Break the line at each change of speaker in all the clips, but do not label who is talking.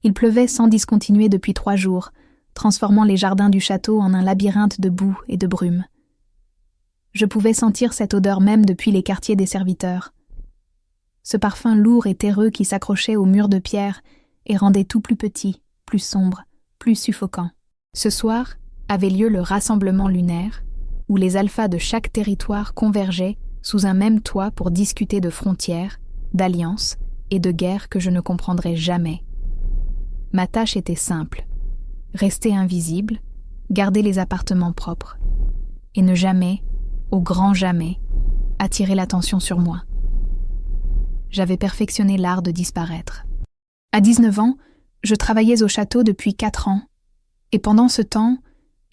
Il pleuvait sans discontinuer depuis 3 jours, transformant les jardins du château en un labyrinthe de boue et de brume. Je pouvais sentir cette odeur même depuis les quartiers des serviteurs. Ce parfum lourd et terreux qui s'accrochait aux murs de pierre et rendait tout plus petit, plus sombre, plus suffocant. Ce soir avait lieu le rassemblement lunaire, où les alphas de chaque territoire convergeaient sous un même toit pour discuter de frontières, d'alliances et de guerres que je ne comprendrais jamais. Ma tâche était simple, rester invisible, garder les appartements propres, et ne jamais, au grand jamais, attirer l'attention sur moi. J'avais perfectionné l'art de disparaître. À 19 ans, je travaillais au château depuis 4 ans, et pendant ce temps,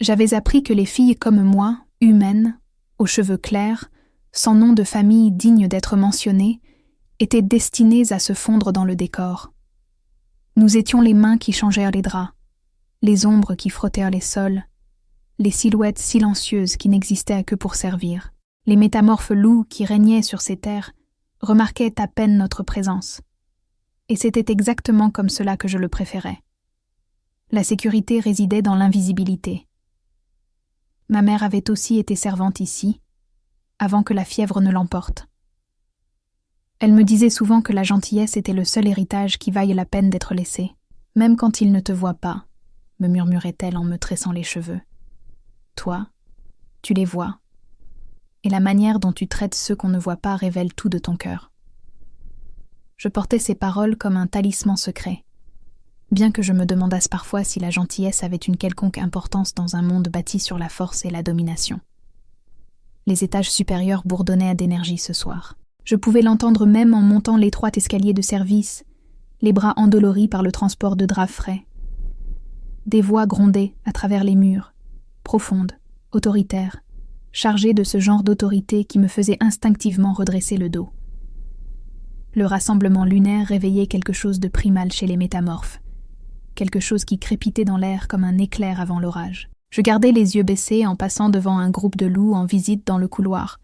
j'avais appris que les filles comme moi, humaines, aux cheveux clairs, sans nom de famille digne d'être mentionné, étaient destinées à se fondre dans le décor. Nous étions les mains qui changèrent les draps, les ombres qui frottèrent les sols, les silhouettes silencieuses qui n'existaient que pour servir. Les métamorphes loups qui régnaient sur ces terres remarquaient à peine notre présence. Et c'était exactement comme cela que je le préférais. La sécurité résidait dans l'invisibilité. Ma mère avait aussi été servante ici, avant que la fièvre ne l'emporte. Elle me disait souvent que la gentillesse était le seul héritage qui vaille la peine d'être laissé. Même quand ils ne te voient pas, me murmurait-elle en me tressant les cheveux. Toi, tu les vois. Et la manière dont tu traites ceux qu'on ne voit pas révèle tout de ton cœur. Je portais ces paroles comme un talisman secret, bien que je me demandasse parfois si la gentillesse avait une quelconque importance dans un monde bâti sur la force et la domination. Les étages supérieurs bourdonnaient d'énergie ce soir. Je pouvais l'entendre même en montant l'étroit escalier de service, les bras endoloris par le transport de draps frais. Des voix grondaient à travers les murs, profondes, autoritaires, chargées de ce genre d'autorité qui me faisait instinctivement redresser le dos. Le rassemblement lunaire réveillait quelque chose de primal chez les métamorphes, quelque chose qui crépitait dans l'air comme un éclair avant l'orage. Je gardais les yeux baissés en passant devant un groupe de loups en visite dans le couloir.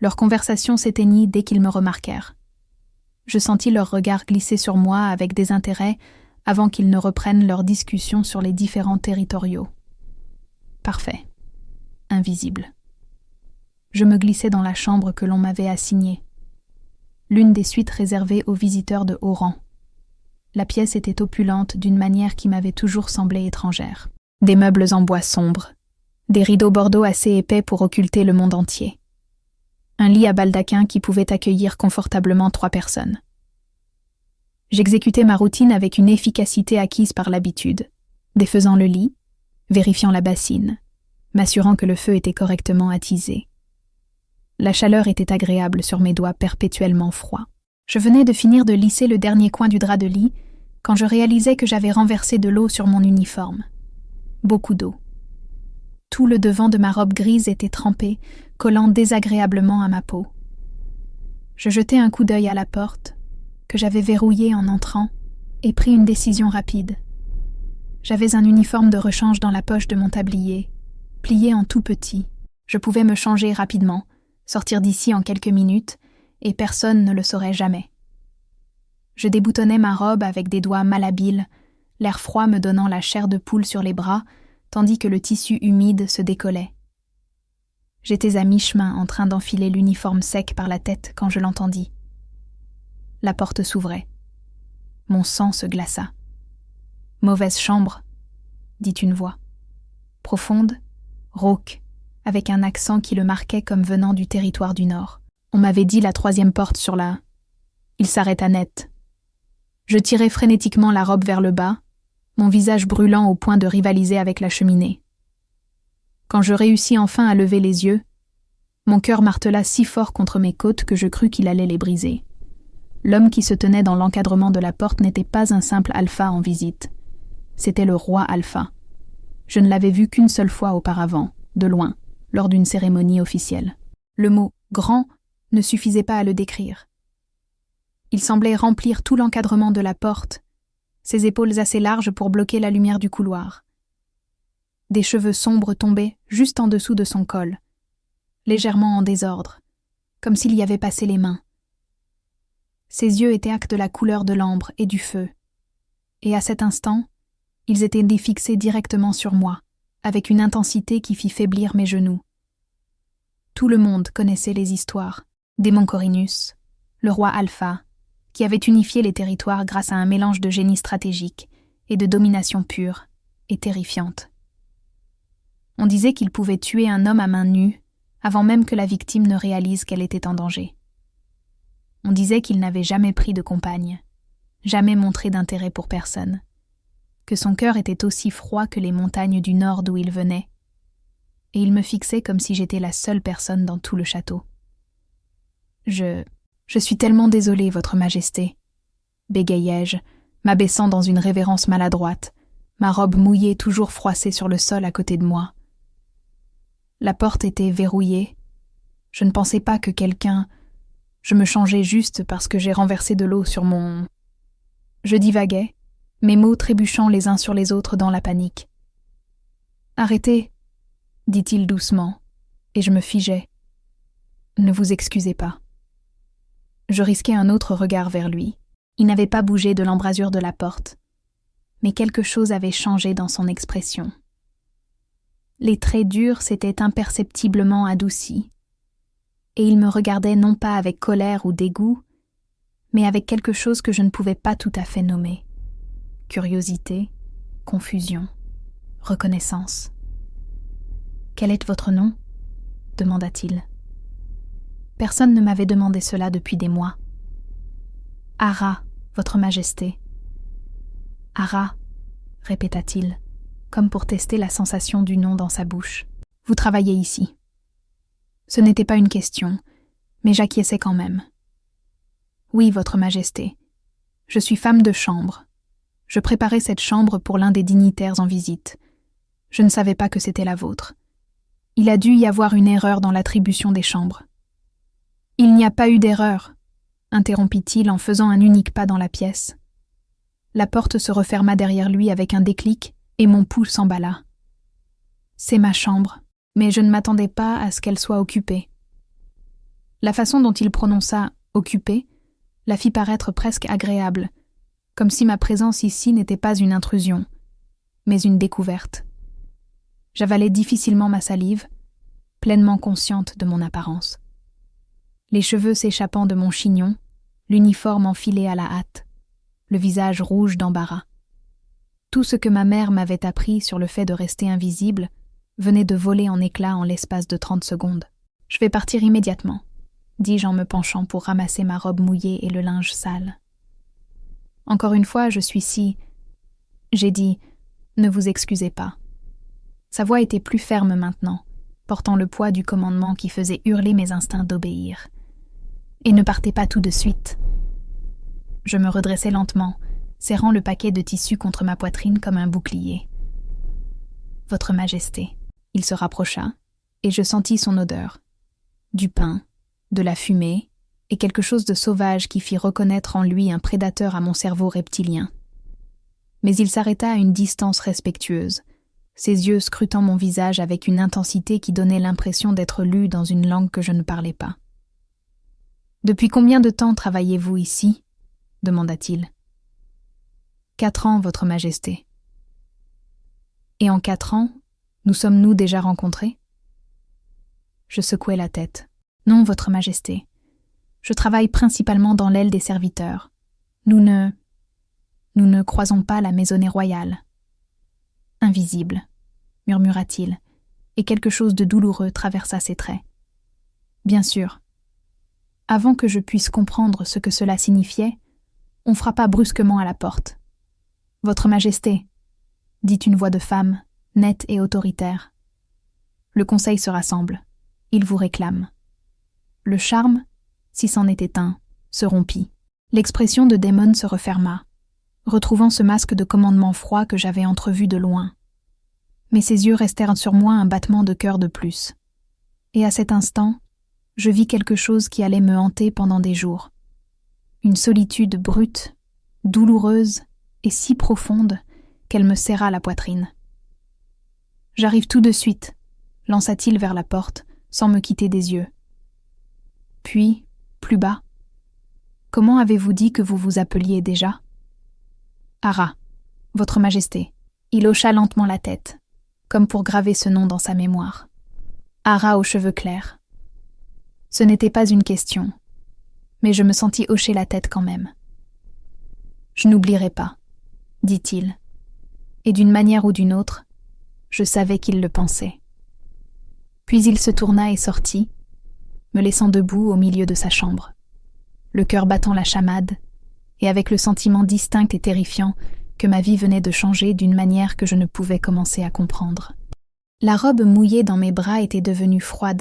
Leur conversation s'éteignit dès qu'ils me remarquèrent. Je sentis leur regard glisser sur moi avec désintérêt avant qu'ils ne reprennent leur discussion sur les différents territoriaux. Parfait. Invisible. Je me glissais dans la chambre que l'on m'avait assignée. L'une des suites réservées aux visiteurs de haut rang. La pièce était opulente d'une manière qui m'avait toujours semblé étrangère. Des meubles en bois sombre, des rideaux bordeaux assez épais pour occulter le monde entier. Un lit à baldaquin qui pouvait accueillir confortablement 3 personnes. J'exécutais ma routine avec une efficacité acquise par l'habitude, défaisant le lit, vérifiant la bassine, m'assurant que le feu était correctement attisé. La chaleur était agréable sur mes doigts perpétuellement froids. Je venais de finir de lisser le dernier coin du drap de lit quand je réalisais que j'avais renversé de l'eau sur mon uniforme. Beaucoup d'eau. Tout le devant de ma robe grise était trempé, collant désagréablement à ma peau. Je jetai un coup d'œil à la porte, que j'avais verrouillée en entrant, et pris une décision rapide. J'avais un uniforme de rechange dans la poche de mon tablier, plié en tout petit. Je pouvais me changer rapidement, sortir d'ici en quelques minutes, et personne ne le saurait jamais. Je déboutonnais ma robe avec des doigts malhabiles, l'air froid me donnant la chair de poule sur les bras, tandis que le tissu humide se décollait. J'étais à mi-chemin en train d'enfiler l'uniforme sec par la tête quand je l'entendis. La porte s'ouvrait. Mon sang se glaça. « Mauvaise chambre », dit une voix. Profonde, rauque, avec un accent qui le marquait comme venant du territoire du Nord. On m'avait dit la 3e porte sur la... Il s'arrêta net. Je tirai frénétiquement la robe vers le bas, mon visage brûlant au point de rivaliser avec la cheminée. Quand je réussis enfin à lever les yeux, mon cœur martela si fort contre mes côtes que je crus qu'il allait les briser. L'homme qui se tenait dans l'encadrement de la porte n'était pas un simple alpha en visite. C'était le roi alpha. Je ne l'avais vu qu'une seule fois auparavant, de loin, lors d'une cérémonie officielle. Le mot « grand » ne suffisait pas à le décrire. Il semblait remplir tout l'encadrement de la porte, ses épaules assez larges pour bloquer la lumière du couloir. Des cheveux sombres tombaient juste en dessous de son col, légèrement en désordre, comme s'il y avait passé les mains. Ses yeux étaient de la couleur de l'ambre et du feu, et à cet instant, ils étaient fixés directement sur moi, avec une intensité qui fit faiblir mes genoux. Tout le monde connaissait les histoires d'Aemon Corynus, le roi Alpha, qui avait unifié les territoires grâce à un mélange de génie stratégique et de domination pure et terrifiante. On disait qu'il pouvait tuer un homme à main nue avant même que la victime ne réalise qu'elle était en danger. On disait qu'il n'avait jamais pris de compagne, jamais montré d'intérêt pour personne, que son cœur était aussi froid que les montagnes du nord d'où il venait, et il me fixait comme si j'étais la seule personne dans tout le château. Je suis tellement désolée, Votre Majesté, bégayai-je, m'abaissant dans une révérence maladroite, ma robe mouillée toujours froissée sur le sol à côté de moi. La porte était verrouillée. Je ne pensais pas que quelqu'un... Je me changeais juste parce que j'ai renversé de l'eau sur mon... Je divaguais, mes mots trébuchant les uns sur les autres dans la panique. « Arrêtez !» dit-il doucement, et je me figeais. « Ne vous excusez pas. » Je risquai un autre regard vers lui. Il n'avait pas bougé de l'embrasure de la porte, mais quelque chose avait changé dans son expression. Les traits durs s'étaient imperceptiblement adoucis, et il me regardait non pas avec colère ou dégoût, mais avec quelque chose que je ne pouvais pas tout à fait nommer. Curiosité, confusion, reconnaissance. « Quel est votre nom ?» demanda-t-il. Personne ne m'avait demandé cela depuis des mois. « Ara, Votre Majesté. »« Ara » répéta-t-il, comme pour tester la sensation du nom dans sa bouche. « Vous travaillez ici. » Ce n'était pas une question, mais j'acquiesçais quand même. « Oui, Votre Majesté. Je suis femme de chambre. Je préparais cette chambre pour l'un des dignitaires en visite. Je ne savais pas que c'était la vôtre. Il a dû y avoir une erreur dans l'attribution des chambres. »« Il n'y a pas eu d'erreur, » interrompit-il en faisant un unique pas dans la pièce. La porte se referma derrière lui avec un déclic et mon pouls s'emballa. « C'est ma chambre, mais je ne m'attendais pas à ce qu'elle soit occupée. » La façon dont il prononça « occupée » la fit paraître presque agréable, comme si ma présence ici n'était pas une intrusion, mais une découverte. J'avalais difficilement ma salive, pleinement consciente de mon apparence. Les cheveux s'échappant de mon chignon, l'uniforme enfilé à la hâte, le visage rouge d'embarras. Tout ce que ma mère m'avait appris sur le fait de rester invisible venait de voler en éclats en l'espace de 30 secondes. « Je vais partir immédiatement », dis-je en me penchant pour ramasser ma robe mouillée et le linge sale. « Encore une fois, je suis si... » J'ai dit « Ne vous excusez pas ». Sa voix était plus ferme maintenant, portant le poids du commandement qui faisait hurler mes instincts d'obéir. « Et ne partez pas tout de suite. » Je me redressai lentement, serrant le paquet de tissu contre ma poitrine comme un bouclier. « Votre Majesté. » Il se rapprocha, et je sentis son odeur. Du pain, de la fumée, et quelque chose de sauvage qui fit reconnaître en lui un prédateur à mon cerveau reptilien. Mais il s'arrêta à une distance respectueuse, ses yeux scrutant mon visage avec une intensité qui donnait l'impression d'être lu dans une langue que je ne parlais pas. « Depuis combien de temps travaillez-vous ici ?» demanda-t-il. « 4 ans, Votre Majesté. »« Et en 4 ans, nous sommes-nous déjà rencontrés ?» Je secouai la tête. « Non, Votre Majesté. Je travaille principalement dans l'aile des serviteurs. Nous ne croisons pas la maisonnée royale. » « Invisible, » murmura-t-il, et quelque chose de douloureux traversa ses traits. « Bien sûr. » Avant que je puisse comprendre ce que cela signifiait, on frappa brusquement à la porte. « Votre Majesté » dit une voix de femme, nette et autoritaire. « Le conseil se rassemble. Il vous réclame. » Le charme, si c'en était un, se rompit. L'expression de Daemon se referma, retrouvant ce masque de commandement froid que j'avais entrevu de loin. Mais ses yeux restèrent sur moi un battement de cœur de plus. Et à cet instant, je vis quelque chose qui allait me hanter pendant des jours. Une solitude brute, douloureuse et si profonde qu'elle me serra la poitrine. « J'arrive tout de suite », lança-t-il vers la porte, sans me quitter des yeux. Puis, plus bas, « Comment avez-vous dit que vous vous appeliez déjà ?»« Ara » Votre Majesté. Il hocha lentement la tête, comme pour graver ce nom dans sa mémoire. Hara aux cheveux clairs. Ce n'était pas une question, mais je me sentis hocher la tête quand même. Je n'oublierai pas, dit-il, et d'une manière ou d'une autre, je savais qu'il le pensait. Puis il se tourna et sortit, me laissant debout au milieu de sa chambre, le cœur battant la chamade, et avec le sentiment distinct et terrifiant que ma vie venait de changer d'une manière que je ne pouvais commencer à comprendre. La robe mouillée dans mes bras était devenue froide,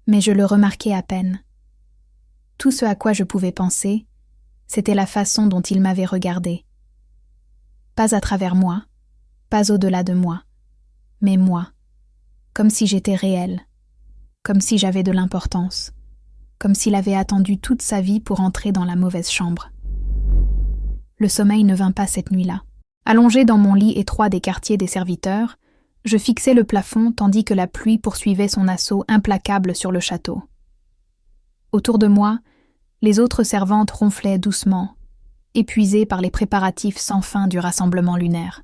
mais je le remarquais à peine. Tout ce à quoi je pouvais penser, c'était la façon dont il m'avait regardé. Pas à travers moi, pas au-delà de moi, mais moi, comme si j'étais réelle, comme si j'avais de l'importance, comme s'il avait attendu toute sa vie pour entrer dans la mauvaise chambre. Le sommeil ne vint pas cette nuit-là. Allongé dans mon lit étroit des quartiers des serviteurs, je fixais le plafond tandis que la pluie poursuivait son assaut implacable sur le château. Autour de moi, les autres servantes ronflaient doucement, épuisées par les préparatifs sans fin du rassemblement lunaire.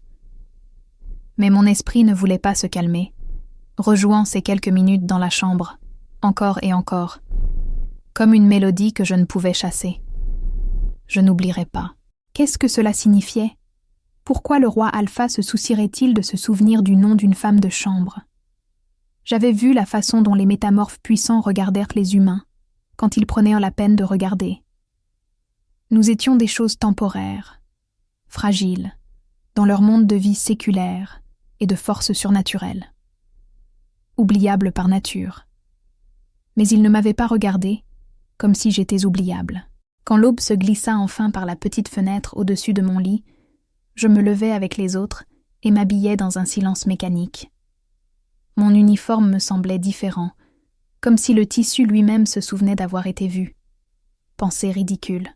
Mais mon esprit ne voulait pas se calmer, rejouant ces quelques minutes dans la chambre, encore et encore, comme une mélodie que je ne pouvais chasser. Je n'oublierai pas. Qu'est-ce que cela signifiait? Pourquoi le roi Alpha se soucierait-il de se souvenir du nom d'une femme de chambre? J'avais vu la façon dont les métamorphes puissants regardèrent les humains, quand ils prenaient la peine de regarder. Nous étions des choses temporaires, fragiles, dans leur monde de vie séculaire et de force surnaturelle. Oubliables par nature. Mais ils ne m'avaient pas regardé, comme si j'étais oubliable. Quand l'aube se glissa enfin par la petite fenêtre au-dessus de mon lit, je me levai avec les autres et m'habillai dans un silence mécanique. Mon uniforme me semblait différent, comme si le tissu lui-même se souvenait d'avoir été vu. Pensée ridicule.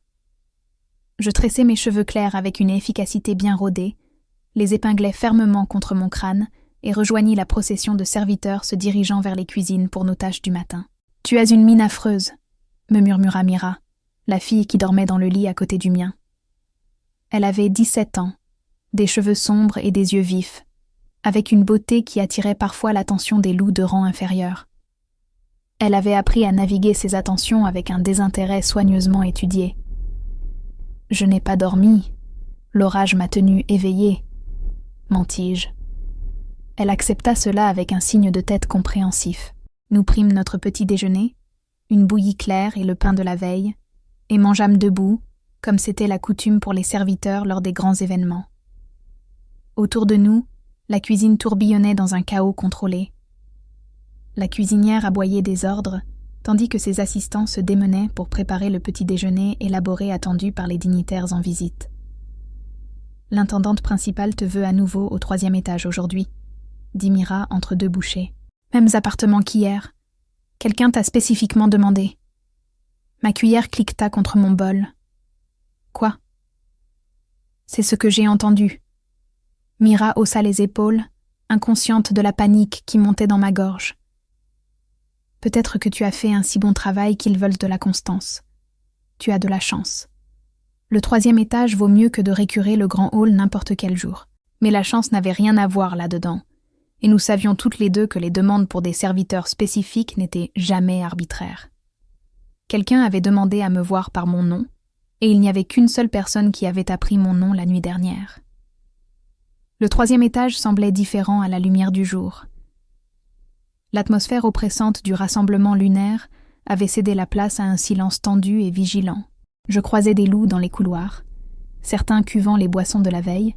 Je tressai mes cheveux clairs avec une efficacité bien rodée, les épinglai fermement contre mon crâne et rejoignis la procession de serviteurs se dirigeant vers les cuisines pour nos tâches du matin. « Tu as une mine affreuse », me murmura Mira, la fille qui dormait dans le lit à côté du mien. Elle avait 17 ans, des cheveux sombres et des yeux vifs, avec une beauté qui attirait parfois l'attention des loups de rang inférieur. Elle avait appris à naviguer ses attentions avec un désintérêt soigneusement étudié. Je n'ai pas dormi, l'orage m'a tenue éveillée, mentis-je. Elle accepta cela avec un signe de tête compréhensif. Nous prîmes notre petit déjeuner, une bouillie claire et le pain de la veille, et mangeâmes debout, comme c'était la coutume pour les serviteurs lors des grands événements. Autour de nous, la cuisine tourbillonnait dans un chaos contrôlé. La cuisinière aboyait des ordres, tandis que ses assistants se démenaient pour préparer le petit déjeuner élaboré attendu par les dignitaires en visite. « L'intendante principale te veut à nouveau au 3e étage aujourd'hui, » dit Mira entre deux bouchées. « Mêmes appartements qu'hier. Quelqu'un t'a spécifiquement demandé. » Ma cuillère cliqueta contre mon bol. « Quoi ?» ?»« C'est ce que j'ai entendu. » Mira haussa les épaules, inconsciente de la panique qui montait dans ma gorge. « Peut-être que tu as fait un si bon travail qu'ils veulent de la constance. Tu as de la chance. Le 3e étage vaut mieux que de récurer le grand hall n'importe quel jour. Mais la chance n'avait rien à voir là-dedans, et nous savions toutes les deux que les demandes pour des serviteurs spécifiques n'étaient jamais arbitraires. Quelqu'un avait demandé à me voir par mon nom, et il n'y avait qu'une seule personne qui avait appris mon nom la nuit dernière. Le 3e étage semblait différent à la lumière du jour. L'atmosphère oppressante du rassemblement lunaire avait cédé la place à un silence tendu et vigilant. Je croisais des loups dans les couloirs, certains cuvant les boissons de la veille,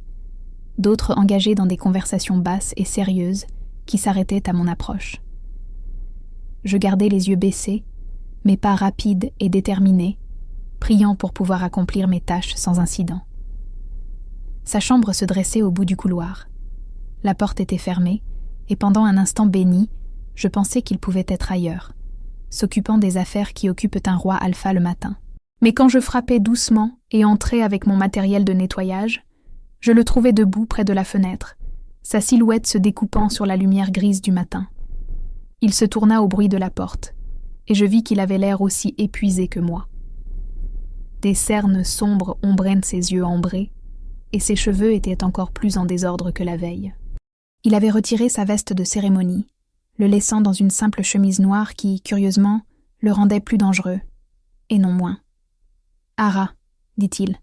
d'autres engagés dans des conversations basses et sérieuses qui s'arrêtaient à mon approche. Je gardais les yeux baissés, mes pas rapides et déterminés, priant pour pouvoir accomplir mes tâches sans incident. Sa chambre se dressait au bout du couloir. La porte était fermée, et pendant un instant béni, je pensais qu'il pouvait être ailleurs, s'occupant des affaires qui occupent un roi alpha le matin. Mais quand je frappais doucement et entrais avec mon matériel de nettoyage, je le trouvais debout près de la fenêtre, sa silhouette se découpant sur la lumière grise du matin. Il se tourna au bruit de la porte, et je vis qu'il avait l'air aussi épuisé que moi. Des cernes sombres ombraient ses yeux ambrés, et ses cheveux étaient encore plus en désordre que la veille. Il avait retiré sa veste de cérémonie, le laissant dans une simple chemise noire qui, curieusement, le rendait plus dangereux, et non moins. « Ara », dit-il,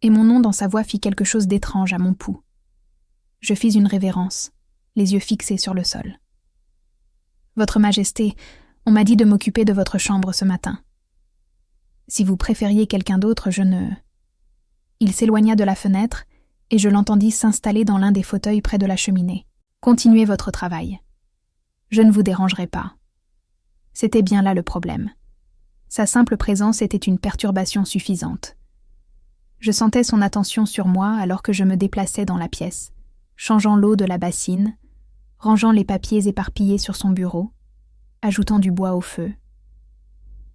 et mon nom dans sa voix fit quelque chose d'étrange à mon pouls. Je fis une révérence, les yeux fixés sur le sol. « Votre Majesté, on m'a dit de m'occuper de votre chambre ce matin. Si vous préfériez quelqu'un d'autre, je ne... » Il s'éloigna de la fenêtre, et je l'entendis s'installer dans l'un des fauteuils près de la cheminée. « Continuez votre travail. Je ne vous dérangerai pas. » C'était bien là le problème. Sa simple présence était une perturbation suffisante. Je sentais son attention sur moi alors que je me déplaçais dans la pièce, changeant l'eau de la bassine, rangeant les papiers éparpillés sur son bureau, ajoutant du bois au feu.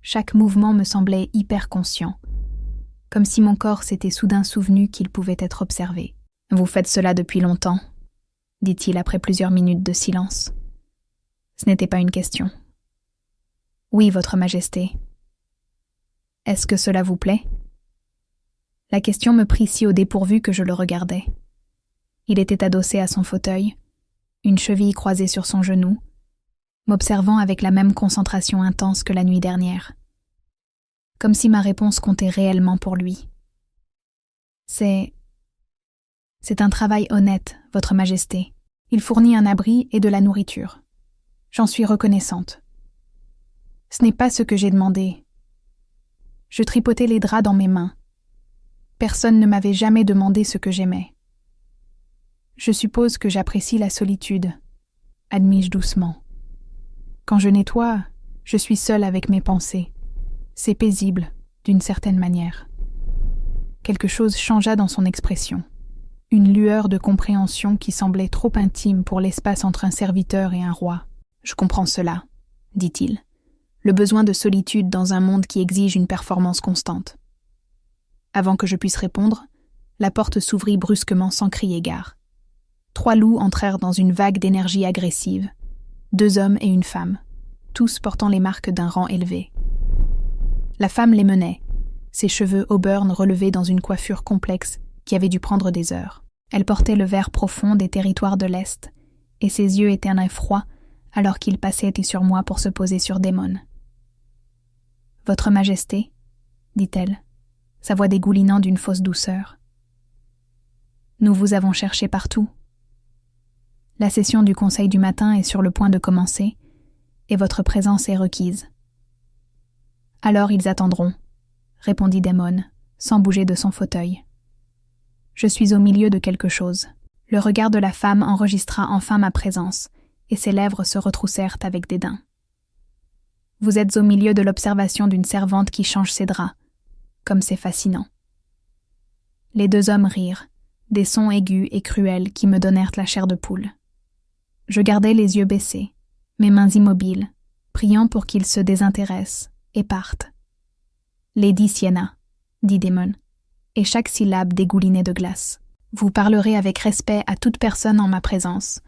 Chaque mouvement me semblait hyper conscient, comme si mon corps s'était soudain souvenu qu'il pouvait être observé. « Vous faites cela depuis longtemps », dit-il après plusieurs minutes de silence. Ce n'était pas une question. « Oui, Votre Majesté. »« Est-ce que cela vous plaît ?» La question me prit si au dépourvu que je le regardais. Il était adossé à son fauteuil, une cheville croisée sur son genou, m'observant avec la même concentration intense que la nuit dernière. Comme si ma réponse comptait réellement pour lui. C'est un travail honnête, Votre Majesté. Il fournit un abri et de la nourriture. J'en suis reconnaissante. Ce n'est pas ce que j'ai demandé. Je tripotais les draps dans mes mains. Personne ne m'avait jamais demandé ce que j'aimais. Je suppose que j'apprécie la solitude, admis-je doucement. Quand je nettoie, je suis seule avec mes pensées. C'est paisible, d'une certaine manière. Quelque chose changea dans son expression. Une lueur de compréhension qui semblait trop intime pour l'espace entre un serviteur et un roi. « Je comprends cela », dit-il. « Le besoin de solitude dans un monde qui exige une performance constante. » Avant que je puisse répondre, la porte s'ouvrit brusquement sans crier gare. 3 loups entrèrent dans une vague d'énergie agressive. 2 hommes et une femme, tous portant les marques d'un rang élevé. La femme les menait, ses cheveux auburn relevés dans une coiffure complexe qui avait dû prendre des heures. Elle portait le vert profond des territoires de l'Est, et ses yeux étaient un effroi alors qu'il passait sur moi pour se poser sur Daemon. « Votre Majesté, » dit-elle, sa voix dégoulinant d'une fausse douceur. « Nous vous avons cherché partout. La session du conseil du matin est sur le point de commencer, et votre présence est requise. » « Alors ils attendront, » répondit Daemon, sans bouger de son fauteuil. « Je suis au milieu de quelque chose. » Le regard de la femme enregistra enfin ma présence, et ses lèvres se retroussèrent avec dédain. « Vous êtes au milieu de l'observation d'une servante qui change ses draps. Comme c'est fascinant. » Les 2 hommes rirent, des sons aigus et cruels qui me donnèrent la chair de poule. Je gardai les yeux baissés, mes mains immobiles, priant pour qu'ils se désintéressent et partent. « Lady Sienna, » dit Daemon, et chaque syllabe dégoulinait de glace. « Vous parlerez avec respect à toute personne en ma présence,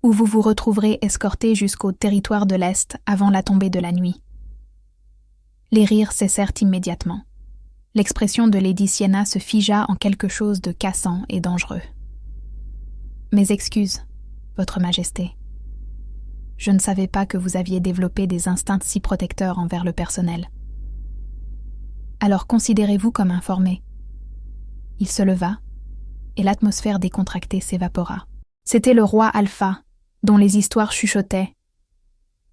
ou vous vous retrouverez escorté jusqu'au territoire de l'Est avant la tombée de la nuit. » Les rires cessèrent immédiatement. L'expression de Lady Sienna se figea en quelque chose de cassant et dangereux. « Mes excuses, Votre Majesté. Je ne savais pas que vous aviez développé des instincts si protecteurs envers le personnel. Alors considérez-vous comme informé. » Il se leva, et l'atmosphère décontractée s'évapora. C'était le roi Alpha, dont les histoires chuchotaient.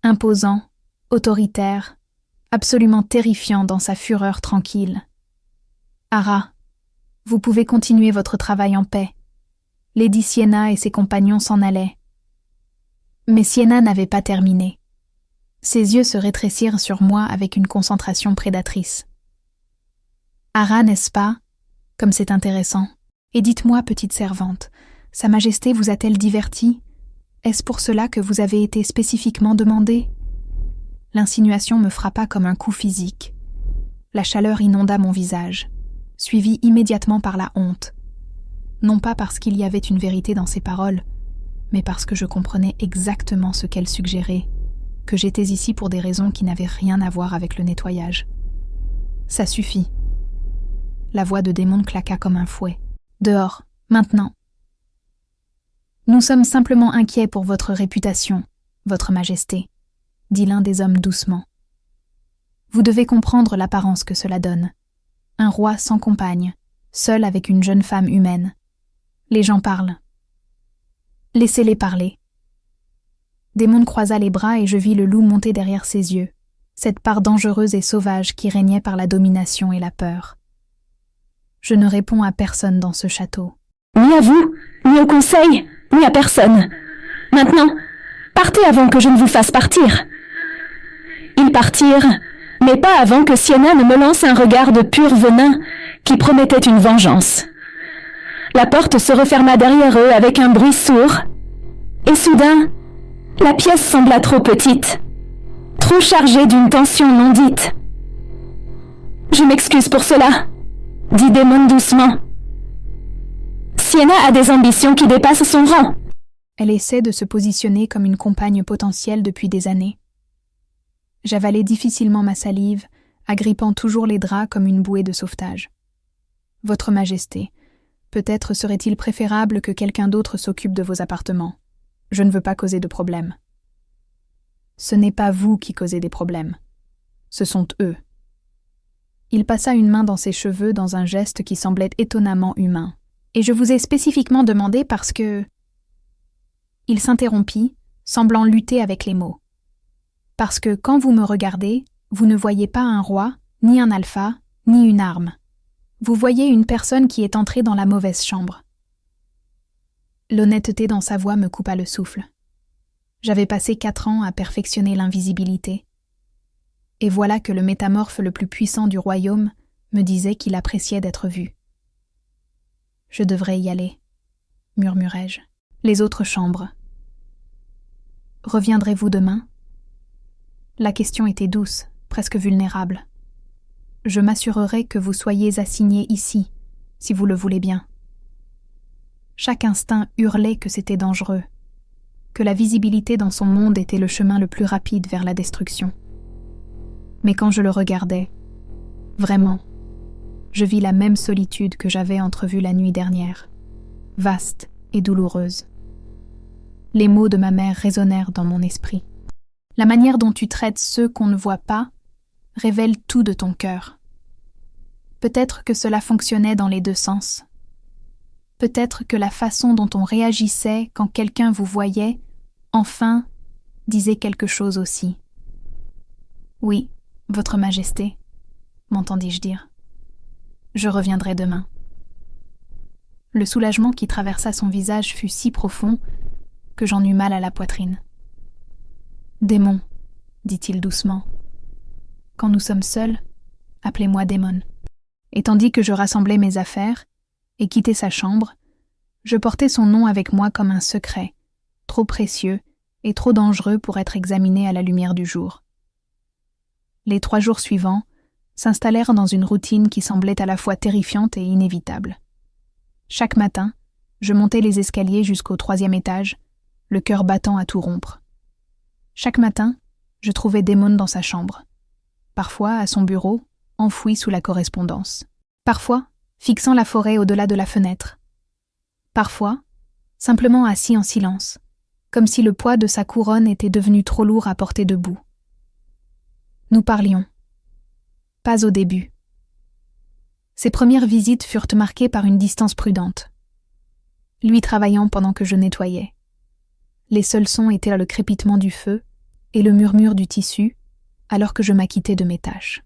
Imposant, autoritaire, absolument terrifiant dans sa fureur tranquille. « Ara, vous pouvez continuer votre travail en paix. » Lady Sienna et ses compagnons s'en allaient. Mais Sienna n'avait pas terminé. Ses yeux se rétrécirent sur moi avec une concentration prédatrice. « Ara, n'est-ce pas? Comme c'est intéressant. Et dites-moi, petite servante, Sa Majesté vous a-t-elle diverti? Est-ce pour cela que vous avez été spécifiquement demandé ?» L'insinuation me frappa comme un coup physique. La chaleur inonda mon visage, suivie immédiatement par la honte. Non pas parce qu'il y avait une vérité dans ses paroles, mais parce que je comprenais exactement ce qu'elle suggérait, que j'étais ici pour des raisons qui n'avaient rien à voir avec le nettoyage. « Ça suffit. » La voix de Daemon claqua comme un fouet. « Dehors. Maintenant. Nous sommes simplement inquiets pour votre réputation, Votre Majesté, dit l'un des hommes doucement. Vous devez comprendre l'apparence que cela donne. Un roi sans compagne, seul avec une jeune femme humaine. Les gens parlent. Laissez-les parler. Démon croisa les bras et je vis le loup monter derrière ses yeux, cette part dangereuse et sauvage qui régnait par la domination et la peur. Je ne réponds à personne dans ce château.
Ni à vous, ni au conseil, ni à personne. Maintenant, partez avant que je ne vous fasse partir. Ils partirent, mais pas avant que Sienna ne me lance un regard de pur venin qui promettait une vengeance. La porte se referma derrière eux avec un bruit sourd, et soudain, la pièce sembla trop petite, trop chargée d'une tension non dite. « Je m'excuse pour cela », dit Démon doucement. « Sienna a des ambitions qui dépassent son rang. »
Elle essaie de se positionner comme une compagne potentielle depuis des années. J'avalais difficilement ma salive, agrippant toujours les draps comme une bouée de sauvetage. Votre Majesté, peut-être serait-il préférable que quelqu'un d'autre s'occupe de vos appartements. Je ne veux pas causer de problème. Ce n'est pas vous qui causez des problèmes. Ce sont eux. Il passa une main dans ses cheveux dans un geste qui semblait étonnamment humain. Et je vous ai spécifiquement demandé parce que... Il s'interrompit, semblant lutter avec les mots. Parce que quand vous me regardez, vous ne voyez pas un roi, ni un alpha, ni une arme. Vous voyez une personne qui est entrée dans la mauvaise chambre. L'honnêteté dans sa voix me coupa le souffle. J'avais passé 4 ans à perfectionner l'invisibilité. Et voilà que le métamorphe le plus puissant du royaume me disait qu'il appréciait d'être vu. Je devrais y aller, murmurai-je. Les autres chambres. Reviendrez-vous demain ? La question était douce, presque vulnérable. Je m'assurerai que vous soyez assigné ici, si vous le voulez bien. Chaque instinct hurlait que c'était dangereux, que la visibilité dans son monde était le chemin le plus rapide vers la destruction. Mais quand je le regardais, vraiment, je vis la même solitude que j'avais entrevue la nuit dernière, vaste et douloureuse. Les mots de ma mère résonnèrent dans mon esprit. La manière dont tu traites ceux qu'on ne voit pas révèle tout de ton cœur. Peut-être que cela fonctionnait dans les deux sens. Peut-être que la façon dont on réagissait quand quelqu'un vous voyait, enfin, disait quelque chose aussi. Oui, Votre Majesté, m'entendis-je dire. Je reviendrai demain. Le soulagement qui traversa son visage fut si profond que j'en eus mal à la poitrine. « Démon, dit-il doucement. Quand nous sommes seuls, appelez-moi Démon. » Et tandis que je rassemblais mes affaires et quittais sa chambre, je portais son nom avec moi comme un secret, trop précieux et trop dangereux pour être examiné à la lumière du jour. Les 3 jours suivants s'installèrent dans une routine qui semblait à la fois terrifiante et inévitable. Chaque matin, je montais les escaliers jusqu'au 3e étage, le cœur battant à tout rompre. Chaque matin, je trouvais Démon dans sa chambre. Parfois, à son bureau, enfoui sous la correspondance. Parfois, fixant la forêt au-delà de la fenêtre. Parfois, simplement assis en silence, comme si le poids de sa couronne était devenu trop lourd à porter debout. Nous parlions. Pas au début. Ses premières visites furent marquées par une distance prudente. Lui travaillant pendant que je nettoyais. Les seuls sons étaient le crépitement du feu et le murmure du tissu, alors que je m'acquittais de mes tâches.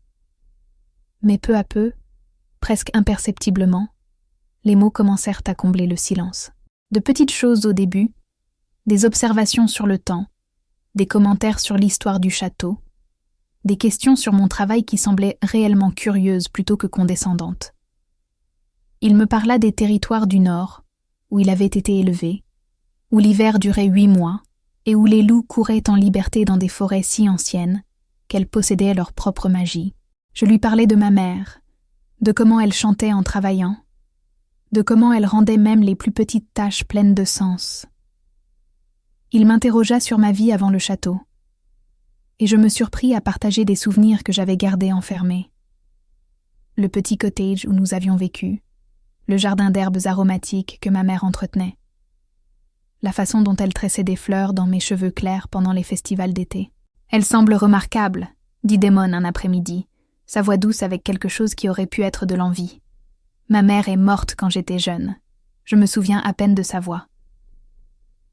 Mais peu à peu, presque imperceptiblement, les mots commencèrent à combler le silence. De petites choses au début, des observations sur le temps, des commentaires sur l'histoire du château, des questions sur mon travail qui semblaient réellement curieuses plutôt que condescendantes. Il me parla des territoires du Nord, où il avait été élevé, où l'hiver durait 8 mois, et où les loups couraient en liberté dans des forêts si anciennes qu'elles possédaient leur propre magie. Je lui parlais de ma mère, de comment elle chantait en travaillant, de comment elle rendait même les plus petites tâches pleines de sens. Il m'interrogea sur ma vie avant le château, et je me surpris à partager des souvenirs que j'avais gardés enfermés. Le petit cottage où nous avions vécu, le jardin d'herbes aromatiques que ma mère entretenait, la façon dont elle tressait des fleurs dans mes cheveux clairs pendant les festivals d'été. « Elle semble remarquable », dit Damon un après-midi, sa voix douce avec quelque chose qui aurait pu être de l'envie. « Ma mère est morte quand j'étais jeune. Je me souviens à peine de sa voix. »«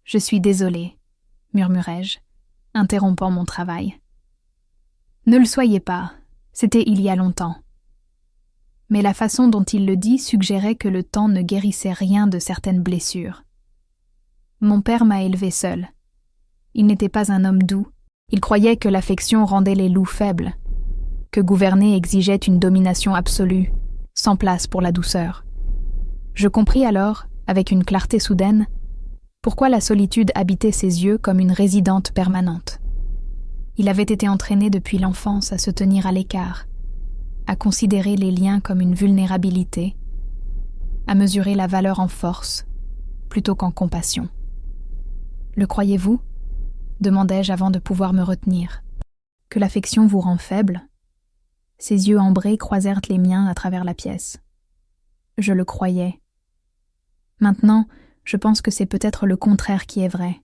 Je suis désolée, » murmurai-je, interrompant mon travail. « Ne le soyez pas, c'était il y a longtemps. » Mais la façon dont il le dit suggérait que le temps ne guérissait rien de certaines blessures. Mon père m'a élevée seule. Il n'était pas un homme doux. Il croyait que l'affection rendait les loups faibles, que gouverner exigeait une domination absolue, sans place pour la douceur. Je compris alors, avec une clarté soudaine, pourquoi la solitude habitait ses yeux comme une résidente permanente. Il avait été entraîné depuis l'enfance à se tenir à l'écart, à considérer les liens comme une vulnérabilité, à mesurer la valeur en force plutôt qu'en compassion. « Le croyez-vous » demandai-je avant de pouvoir me retenir. « Que l'affection vous rend faible ?» Ses yeux ambrés croisèrent les miens à travers la pièce. Je le croyais. Maintenant, je pense que c'est peut-être le contraire qui est vrai,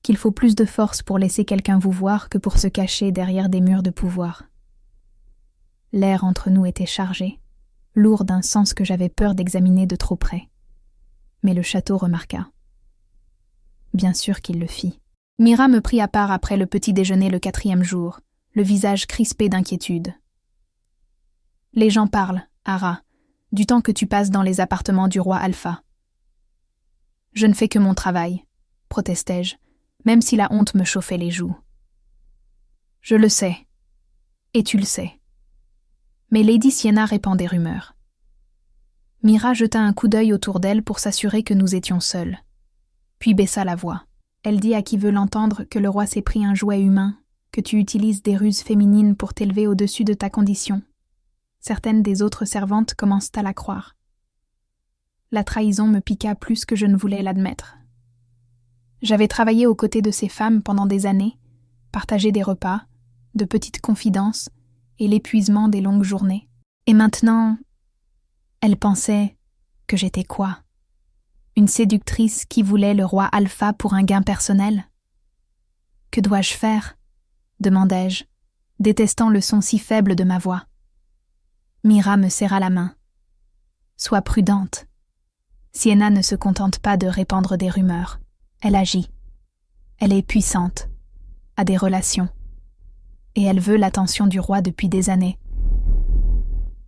qu'il faut plus de force pour laisser quelqu'un vous voir que pour se cacher derrière des murs de pouvoir. L'air entre nous était chargé, lourd d'un sens que j'avais peur d'examiner de trop près. Mais le château remarqua. Bien sûr qu'il le fit. Mira me prit à part après le petit déjeuner le 4e jour, le visage crispé d'inquiétude. « Les gens parlent, Ara, du temps que tu passes dans les appartements du roi Alpha. »« Je ne fais que mon travail, » protestai-je, même si la honte me chauffait les joues. « Je le sais. Et tu le sais. » Mais Lady Sienna répand des rumeurs. Mira jeta un coup d'œil autour d'elle pour s'assurer que nous étions seuls. Puis baissa la voix. Elle dit à qui veut l'entendre que le roi s'est pris un jouet humain, que tu utilises des ruses féminines pour t'élever au-dessus de ta condition. Certaines des autres servantes commencent à la croire. La trahison me piqua plus que je ne voulais l'admettre. J'avais travaillé aux côtés de ces femmes pendant des années, partagé des repas, de petites confidences et l'épuisement des longues journées. Et maintenant, elle pensait que j'étais quoi ? Une séductrice qui voulait le roi Alpha pour un gain personnel ? Que dois-je faire ? Demandai-je, détestant le son si faible de ma voix. Mira me serra la main. Sois prudente. Sienna ne se contente pas de répandre des rumeurs. Elle agit. Elle est puissante, a des relations. Et elle veut l'attention du roi depuis des années.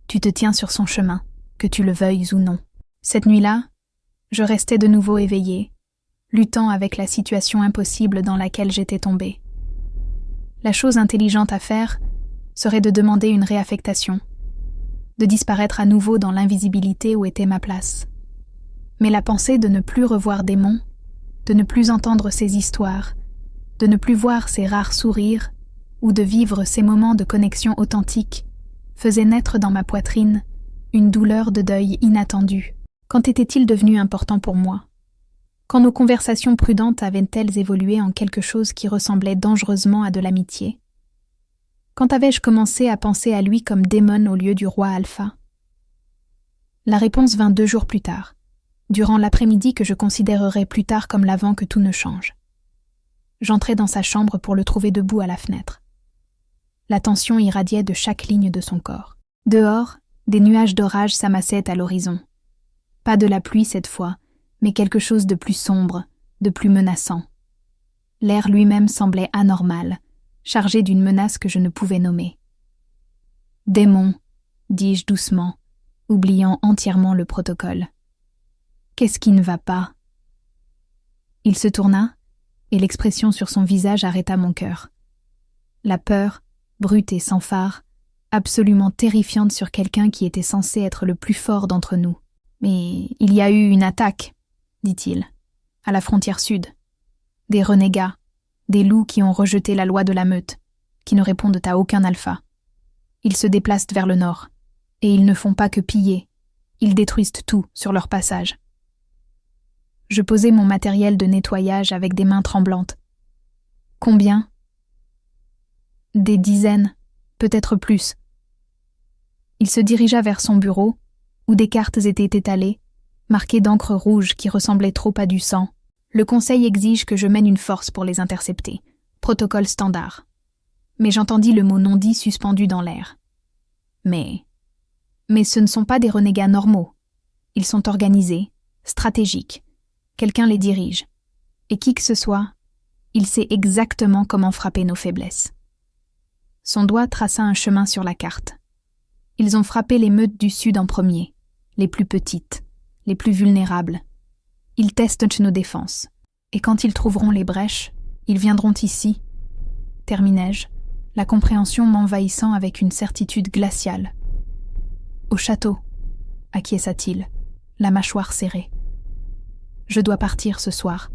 Tu te tiens sur son chemin, que tu le veuilles ou non. Cette nuit-là, je restais de nouveau éveillée, luttant avec la situation impossible dans laquelle j'étais tombée. La chose intelligente à faire serait de demander une réaffectation, de disparaître à nouveau dans l'invisibilité où était ma place. Mais la pensée de ne plus revoir Damon, de ne plus entendre ses histoires, de ne plus voir ses rares sourires ou de vivre ces moments de connexion authentique faisait naître dans ma poitrine une douleur de deuil inattendue. Quand était-il devenu important pour moi ? Quand nos conversations prudentes avaient-elles évolué en quelque chose qui ressemblait dangereusement à de l'amitié ? Quand avais-je commencé à penser à lui comme Damon au lieu du roi Alpha ? La réponse vint 2 jours plus tard, durant l'après-midi que je considérerai plus tard comme l'avant que tout ne change. J'entrai dans sa chambre pour le trouver debout à la fenêtre. La tension irradiait de chaque ligne de son corps. Dehors, des nuages d'orage s'amassaient à l'horizon. Pas de la pluie cette fois, mais quelque chose de plus sombre, de plus menaçant. L'air lui-même semblait anormal, chargé d'une menace que je ne pouvais nommer. « Damon », dis-je doucement, oubliant entièrement le protocole. « Qu'est-ce qui ne va pas ?» Il se tourna, et l'expression sur son visage arrêta mon cœur. La peur, brute et sans phare, absolument terrifiante sur quelqu'un qui était censé être le plus fort d'entre nous. « Mais il y a eu une attaque, » dit-il, « à la frontière sud. Des renégats, des loups qui ont rejeté la loi de la meute, qui ne répondent à aucun alpha. Ils se déplacent vers le nord, et ils ne font pas que piller, ils détruisent tout sur leur passage. » Je posai mon matériel de nettoyage avec des mains tremblantes. « Combien ? » ?»« Des dizaines, peut-être plus. » Il se dirigea vers son bureau, où où des cartes étaient étalées, marquées d'encre rouge qui ressemblait trop à du sang. Le conseil exige que je mène une force pour les intercepter. Protocole standard. Mais j'entendis le mot non dit suspendu dans l'air. Mais ce ne sont pas des renégats normaux. Ils sont organisés, stratégiques. Quelqu'un les dirige. Et qui que ce soit, il sait exactement comment frapper nos faiblesses. Son doigt traça un chemin sur la carte. Ils ont frappé les meutes du Sud en premier, les plus petites, les plus vulnérables. Ils testent nos défenses. Et quand ils trouveront les brèches, ils viendront ici. Terminai-je, la compréhension m'envahissant avec une certitude glaciale. Au château, acquiesça-t-il, la mâchoire serrée. Je dois partir ce soir,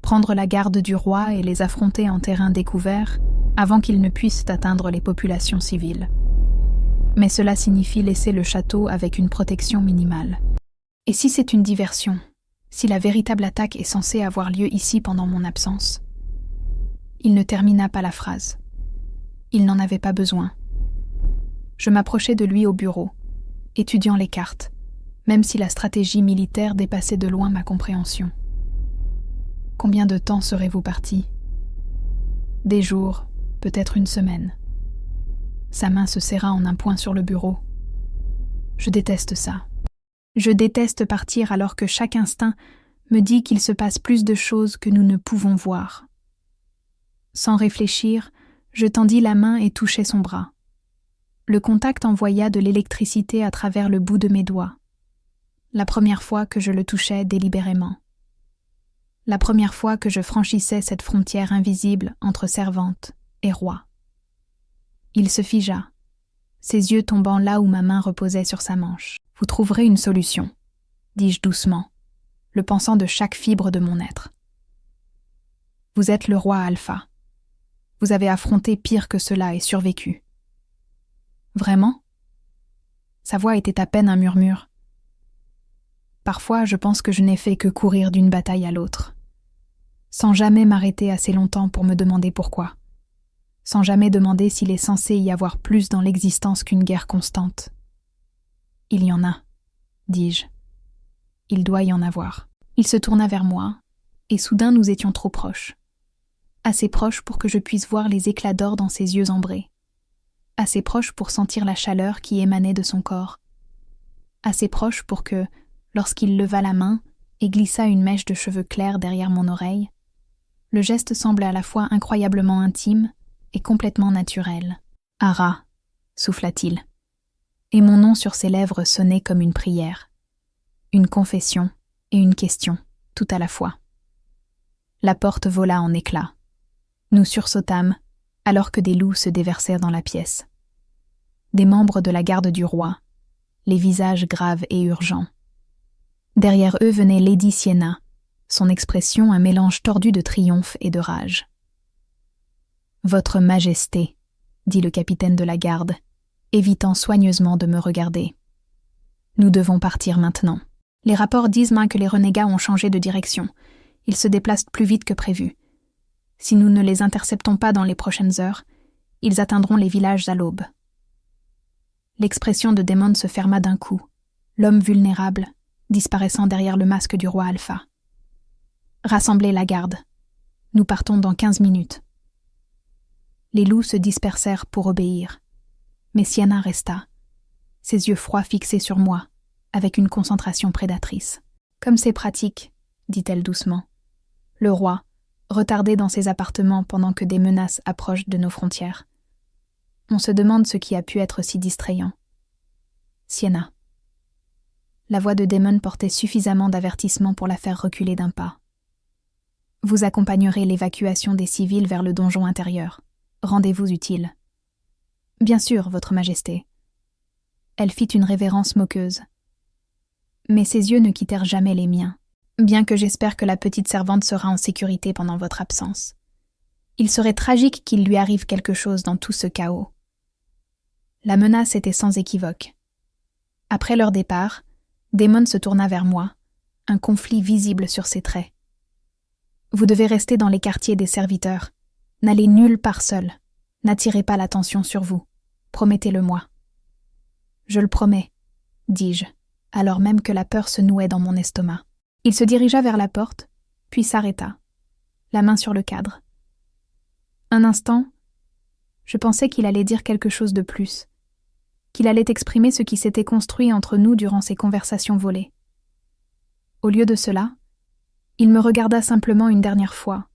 prendre la garde du roi et les affronter en terrain découvert avant qu'ils ne puissent atteindre les populations civiles. Mais cela signifie laisser le château avec une protection minimale. Et si c'est une diversion, si la véritable attaque est censée avoir lieu ici pendant mon absence? Il ne termina pas la phrase. Il n'en avait pas besoin. Je m'approchai de lui au bureau, étudiant les cartes, même si la stratégie militaire dépassait de loin ma compréhension. Combien de temps serez-vous parti? Des jours, peut-être une semaine. Sa main se serra en un point sur le bureau. Je déteste ça. Je déteste partir alors que chaque instinct me dit qu'il se passe plus de choses que nous ne pouvons voir. Sans réfléchir, je tendis la main et touchai son bras. Le contact envoya de l'électricité à travers le bout de mes doigts. La première fois que je le touchais délibérément. La première fois que je franchissais cette frontière invisible entre servante et roi. Il se figea, ses yeux tombant là où ma main reposait sur sa manche. « Vous trouverez une solution », dis-je doucement, le pensant de chaque fibre de mon être. Vous êtes le roi Alpha. Vous avez affronté pire que cela et survécu. Vraiment? Sa voix était à peine un murmure. Parfois, je pense que je n'ai fait que courir d'une bataille à l'autre, sans jamais m'arrêter assez longtemps pour me demander pourquoi, sans jamais demander s'il est censé y avoir plus dans l'existence qu'une guerre constante. Il y en a, dis-je. Il doit y en avoir. Il se tourna vers moi, et soudain nous étions trop proches. Assez proches pour que je puisse voir les éclats d'or dans ses yeux ambrés. Assez proches pour sentir la chaleur qui émanait de son corps. Assez proches pour que, lorsqu'il leva la main et glissa une mèche de cheveux clairs derrière mon oreille, le geste semble à la fois incroyablement intime et complètement naturel. « Ara », souffla-t-il. Et mon nom sur ses lèvres sonnait comme une prière. Une confession et une question, tout à la fois. La porte vola en éclats. Nous sursautâmes, alors que des loups se déversèrent dans la pièce. Des membres de la garde du roi, les visages graves et urgents. Derrière eux venait Lady Sienna, son expression un mélange tordu de triomphe et de rage. « Votre Majesté », dit le capitaine de la garde, évitant soigneusement de me regarder. « Nous devons partir maintenant. Les rapports disent que les renégats ont changé de direction. Ils se déplacent plus vite que prévu. Si nous ne les interceptons pas dans les prochaines heures, ils atteindront les villages à l'aube. » L'expression de Daemon se ferma d'un coup, l'homme vulnérable, disparaissant derrière le masque du roi Alpha. « Rassemblez la garde. Nous partons dans 15 minutes. » Les loups se dispersèrent pour obéir. Mais Sienna resta, ses yeux froids fixés sur moi, avec une concentration prédatrice. « Comme c'est pratique, » dit-elle doucement. « Le roi, retardé dans ses appartements pendant que des menaces approchent de nos frontières. On se demande ce qui a pu être si distrayant. » Sienna. La voix de Daemon portait suffisamment d'avertissement pour la faire reculer d'un pas. « Vous accompagnerez l'évacuation des civils vers le donjon intérieur. Rendez-vous utile. » « Bien sûr, Votre Majesté. » Elle fit une révérence moqueuse. Mais ses yeux ne quittèrent jamais les miens, bien que j'espère que la petite servante sera en sécurité pendant votre absence. Il serait tragique qu'il lui arrive quelque chose dans tout ce chaos. La menace était sans équivoque. Après leur départ, Daemon se tourna vers moi, un conflit visible sur ses traits. « Vous devez rester dans les quartiers des serviteurs. N'allez nulle part seul. N'attirez pas l'attention sur vous. Promettez-le-moi. » « Je le promets, » dis-je, alors même que la peur se nouait dans mon estomac. Il se dirigea vers la porte, puis s'arrêta, la main sur le cadre. Un instant, je pensais qu'il allait dire quelque chose de plus, qu'il allait exprimer ce qui s'était construit entre nous durant ces conversations volées. Au lieu de cela, il me regarda simplement une dernière fois,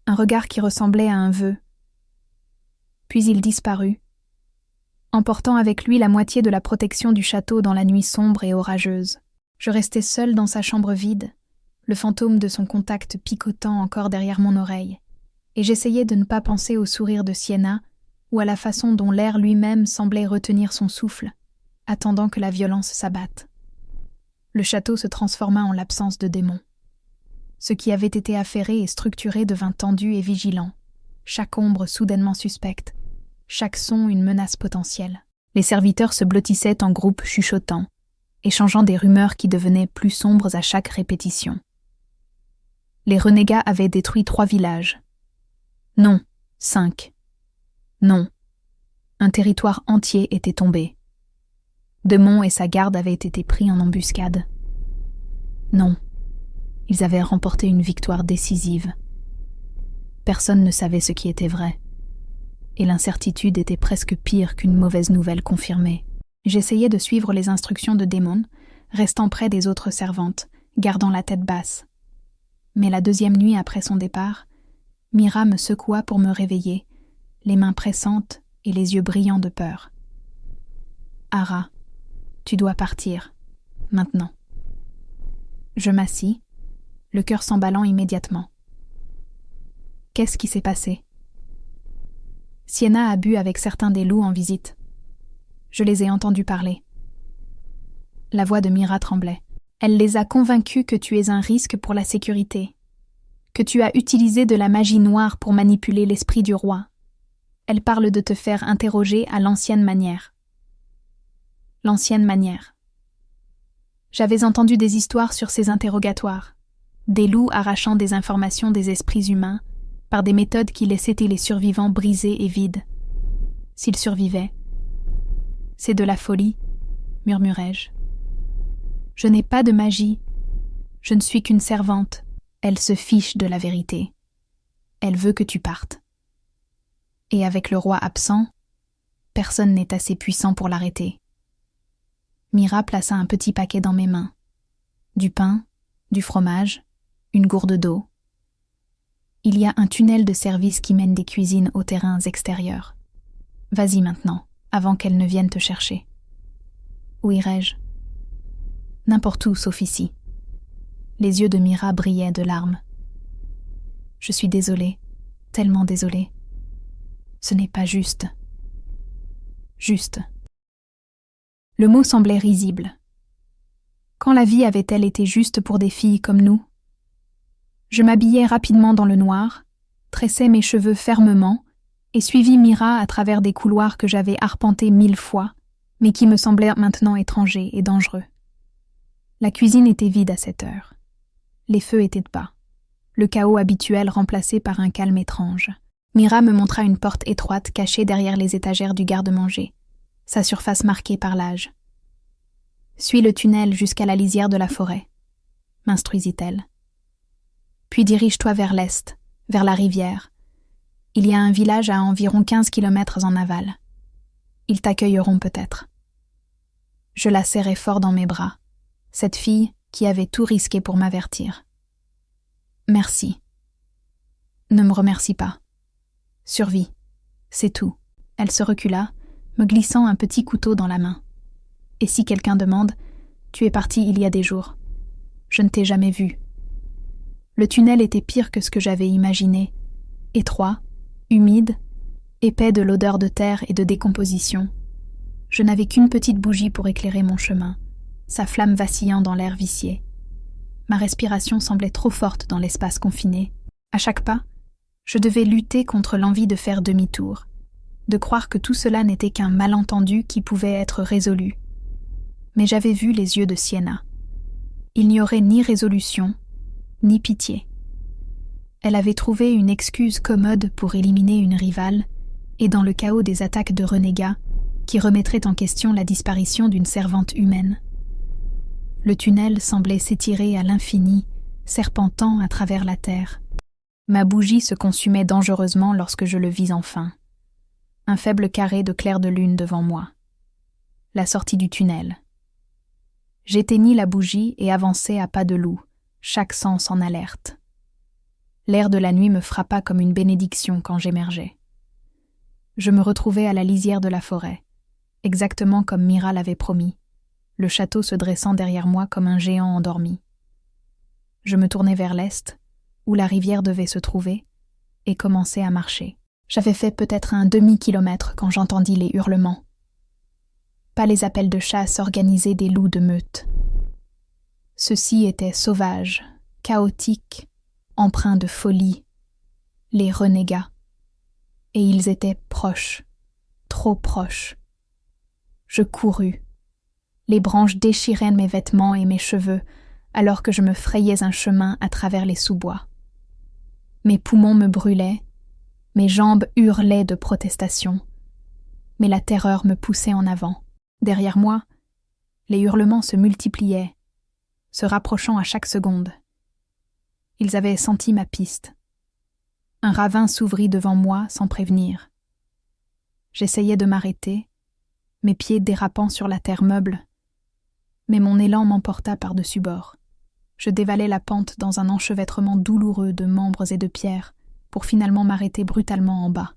un regard qui ressemblait à un vœu. Puis il disparut, emportant avec lui la moitié de la protection du château dans la nuit sombre et orageuse. Je restais seule dans sa chambre vide, le fantôme de son contact picotant encore derrière mon oreille, et j'essayais de ne pas penser au sourire de Sienna ou à la façon dont l'air lui-même semblait retenir son souffle, attendant que la violence s'abatte. Le château se transforma en l'absence de démons. Ce qui avait été affairé et structuré devint tendu et vigilant, chaque ombre soudainement suspecte, chaque son une menace potentielle. Les serviteurs se blottissaient en groupes chuchotants, échangeant des rumeurs qui devenaient plus sombres à chaque répétition. Les renégats avaient détruit 3 villages. Non, 5. Non. Un territoire entier était tombé. Demon et sa garde avaient été pris en embuscade. Non. Ils avaient remporté une victoire décisive. Personne ne savait ce qui était vrai. Et l'incertitude était presque pire qu'une mauvaise nouvelle confirmée. J'essayais de suivre les instructions de Démon, restant près des autres servantes, gardant la tête basse. Mais la 2e nuit après son départ, Mira me secoua pour me réveiller, les mains pressantes et les yeux brillants de peur. « Ara, tu dois partir, maintenant. » Je m'assis, le cœur s'emballant immédiatement. Qu'est-ce qui s'est passé? Sienna a bu avec certains des loups en visite. Je les ai entendus parler. La voix de Mira tremblait. Elle les a convaincus que tu es un risque pour la sécurité, que tu as utilisé de la magie noire pour manipuler l'esprit du roi. Elle parle de te faire interroger à l'ancienne manière. L'ancienne manière. J'avais entendu des histoires sur ces interrogatoires, des loups arrachant des informations des esprits humains par des méthodes qui laissaient les survivants brisés et vides. S'ils survivaient. C'est de la folie, murmurai-je. Je n'ai pas de magie. Je ne suis qu'une servante. Elle se fiche de la vérité. Elle veut que tu partes. Et avec le roi absent, personne n'est assez puissant pour l'arrêter. Mira plaça un petit paquet dans mes mains. Du pain, du fromage, une gourde d'eau. Il y a un tunnel de service qui mène des cuisines aux terrains extérieurs. Vas-y maintenant, avant qu'elle ne vienne te chercher. Où irai-je? N'importe où sauf ici. Les yeux de Mira brillaient de larmes. Je suis désolée, tellement désolée. Ce n'est pas juste. Juste. Le mot semblait risible. Quand la vie avait-elle été juste pour des filles comme nous? Je m'habillai rapidement dans le noir, tressai mes cheveux fermement et suivis Mira à travers des couloirs que j'avais arpentés 1000 fois, mais qui me semblaient maintenant étrangers et dangereux. La cuisine était vide à cette heure. Les feux étaient bas, le chaos habituel remplacé par un calme étrange. Mira me montra une porte étroite cachée derrière les étagères du garde-manger, sa surface marquée par l'âge. « Suis le tunnel jusqu'à la lisière de la forêt », m'instruisit-elle. « Puis dirige-toi vers l'est, vers la rivière. Il y a un village à environ 15 kilomètres en aval. Ils t'accueilleront peut-être. » Je la serrai fort dans mes bras, cette fille qui avait tout risqué pour m'avertir. « Merci. » « Ne me remercie pas. Survis, c'est tout. » Elle se recula, me glissant un petit couteau dans la main. « Et si quelqu'un demande, tu es parti il y a des jours. Je ne t'ai jamais vu. » Le tunnel était pire que ce que j'avais imaginé. Étroit, humide, épais de l'odeur de terre et de décomposition. Je n'avais qu'une petite bougie pour éclairer mon chemin, sa flamme vacillant dans l'air vicié. Ma respiration semblait trop forte dans l'espace confiné. À chaque pas, je devais lutter contre l'envie de faire demi-tour, de croire que tout cela n'était qu'un malentendu qui pouvait être résolu. Mais j'avais vu les yeux de Sienna. Il n'y aurait ni résolution, ni pitié. Elle avait trouvé une excuse commode pour éliminer une rivale, et dans le chaos des attaques de renégats, qui remettraient en question la disparition d'une servante humaine. Le tunnel semblait s'étirer à l'infini, serpentant à travers la terre. Ma bougie se consumait dangereusement lorsque je le vis enfin. Un faible carré de clair de lune devant moi. La sortie du tunnel. J'éteignis la bougie et avançai à pas de loup, chaque sens en alerte. L'air de la nuit me frappa comme une bénédiction quand j'émergeai. Je me retrouvai à la lisière de la forêt, exactement comme Mira l'avait promis, le château se dressant derrière moi comme un géant endormi. Je me tournai vers l'est, où la rivière devait se trouver, et commençai à marcher. J'avais fait peut-être un demi-kilomètre quand j'entendis les hurlements. Pas les appels de chasse organisés des loups de meute. Ceux-ci étaient sauvages, chaotiques, empreints de folie, les renégats. Et ils étaient proches, trop proches. Je courus. Les branches déchiraient mes vêtements et mes cheveux, alors que je me frayais un chemin à travers les sous-bois. Mes poumons me brûlaient, mes jambes hurlaient de protestation, mais la terreur me poussait en avant. Derrière moi, les hurlements se multipliaient, se rapprochant à chaque seconde. Ils avaient senti ma piste. Un ravin s'ouvrit devant moi sans prévenir. J'essayais de m'arrêter, mes pieds dérapant sur la terre meuble, mais mon élan m'emporta par-dessus bord. Je dévalai la pente dans un enchevêtrement douloureux de membres et de pierres, pour finalement m'arrêter brutalement en bas.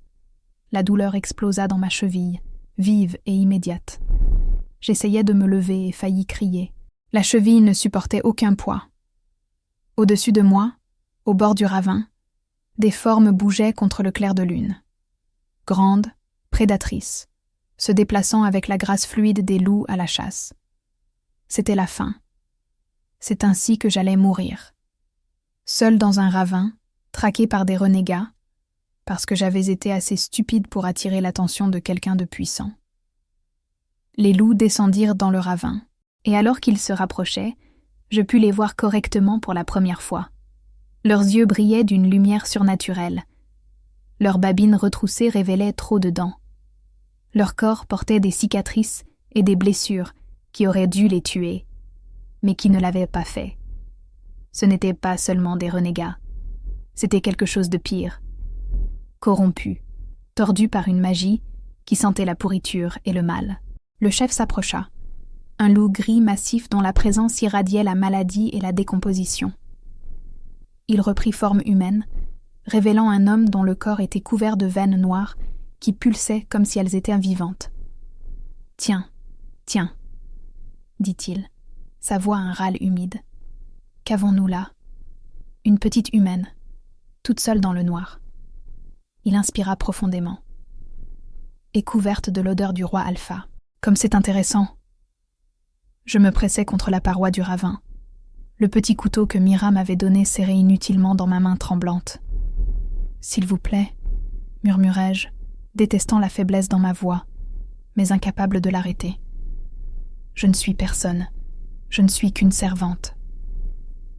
La douleur explosa dans ma cheville, vive et immédiate. J'essayais de me lever et faillis crier. La cheville ne supportait aucun poids. Au-dessus de moi, au bord du ravin, des formes bougeaient contre le clair de lune. Grandes, prédatrices, se déplaçant avec la grâce fluide des loups à la chasse. C'était la fin. C'est ainsi que j'allais mourir. Seul dans un ravin, traqué par des renégats, parce que j'avais été assez stupide pour attirer l'attention de quelqu'un de puissant. Les loups descendirent dans le ravin, et alors qu'ils se rapprochaient, je pus les voir correctement pour la première fois. Leurs yeux brillaient d'une lumière surnaturelle. Leurs babines retroussées révélaient trop de dents. Leur corps portait des cicatrices et des blessures qui auraient dû les tuer, mais qui ne l'avaient pas fait. Ce n'étaient pas seulement des renégats. C'était quelque chose de pire. Corrompus, tordus par une magie qui sentait la pourriture et le mal. Le chef s'approcha. Un loup gris massif dont la présence irradiait la maladie et la décomposition. Il reprit forme humaine, révélant un homme dont le corps était couvert de veines noires qui pulsaient comme si elles étaient vivantes. « Tiens, tiens », dit-il, sa voix un râle humide. « Qu'avons-nous là ? Une petite humaine, toute seule dans le noir. » Il inspira profondément. Et couverte de l'odeur du roi Alpha. Comme c'est intéressant. Je me pressais contre la paroi du ravin. Le petit couteau que Mira m'avait donné serré inutilement dans ma main tremblante. « S'il vous plaît », murmurai-je, détestant la faiblesse dans ma voix, mais incapable de l'arrêter. « Je ne suis personne. Je ne suis qu'une servante. »«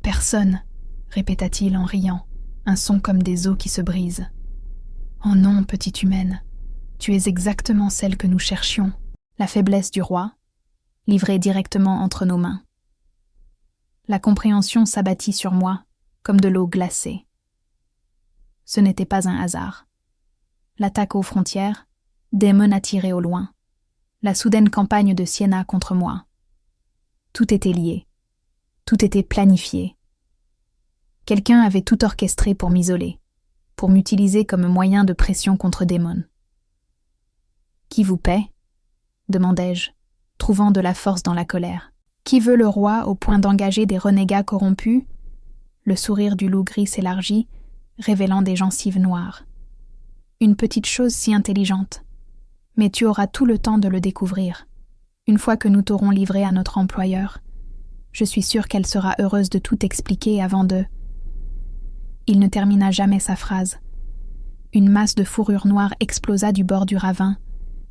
Personne », répéta-t-il en riant, un son comme des eaux qui se brisent. « Oh non, petite humaine, tu es exactement celle que nous cherchions. » La faiblesse du roi, livrée directement entre nos mains. La compréhension s'abattit sur moi, comme de l'eau glacée. Ce n'était pas un hasard. L'attaque aux frontières, Daemon attiré au loin, la soudaine campagne de Sienna contre moi. Tout était lié, tout était planifié. Quelqu'un avait tout orchestré pour m'isoler, pour m'utiliser comme moyen de pression contre Daemon. « Qui vous paie ?» demandai-je, trouvant de la force dans la colère. « Qui veut le roi au point d'engager des renégats corrompus ?» Le sourire du loup gris s'élargit, révélant des gencives noires. « Une petite chose si intelligente. Mais tu auras tout le temps de le découvrir. Une fois que nous t'aurons livré à notre employeur, je suis sûre qu'elle sera heureuse de tout expliquer avant de... » Il ne termina jamais sa phrase. Une masse de fourrure noire explosa du bord du ravin,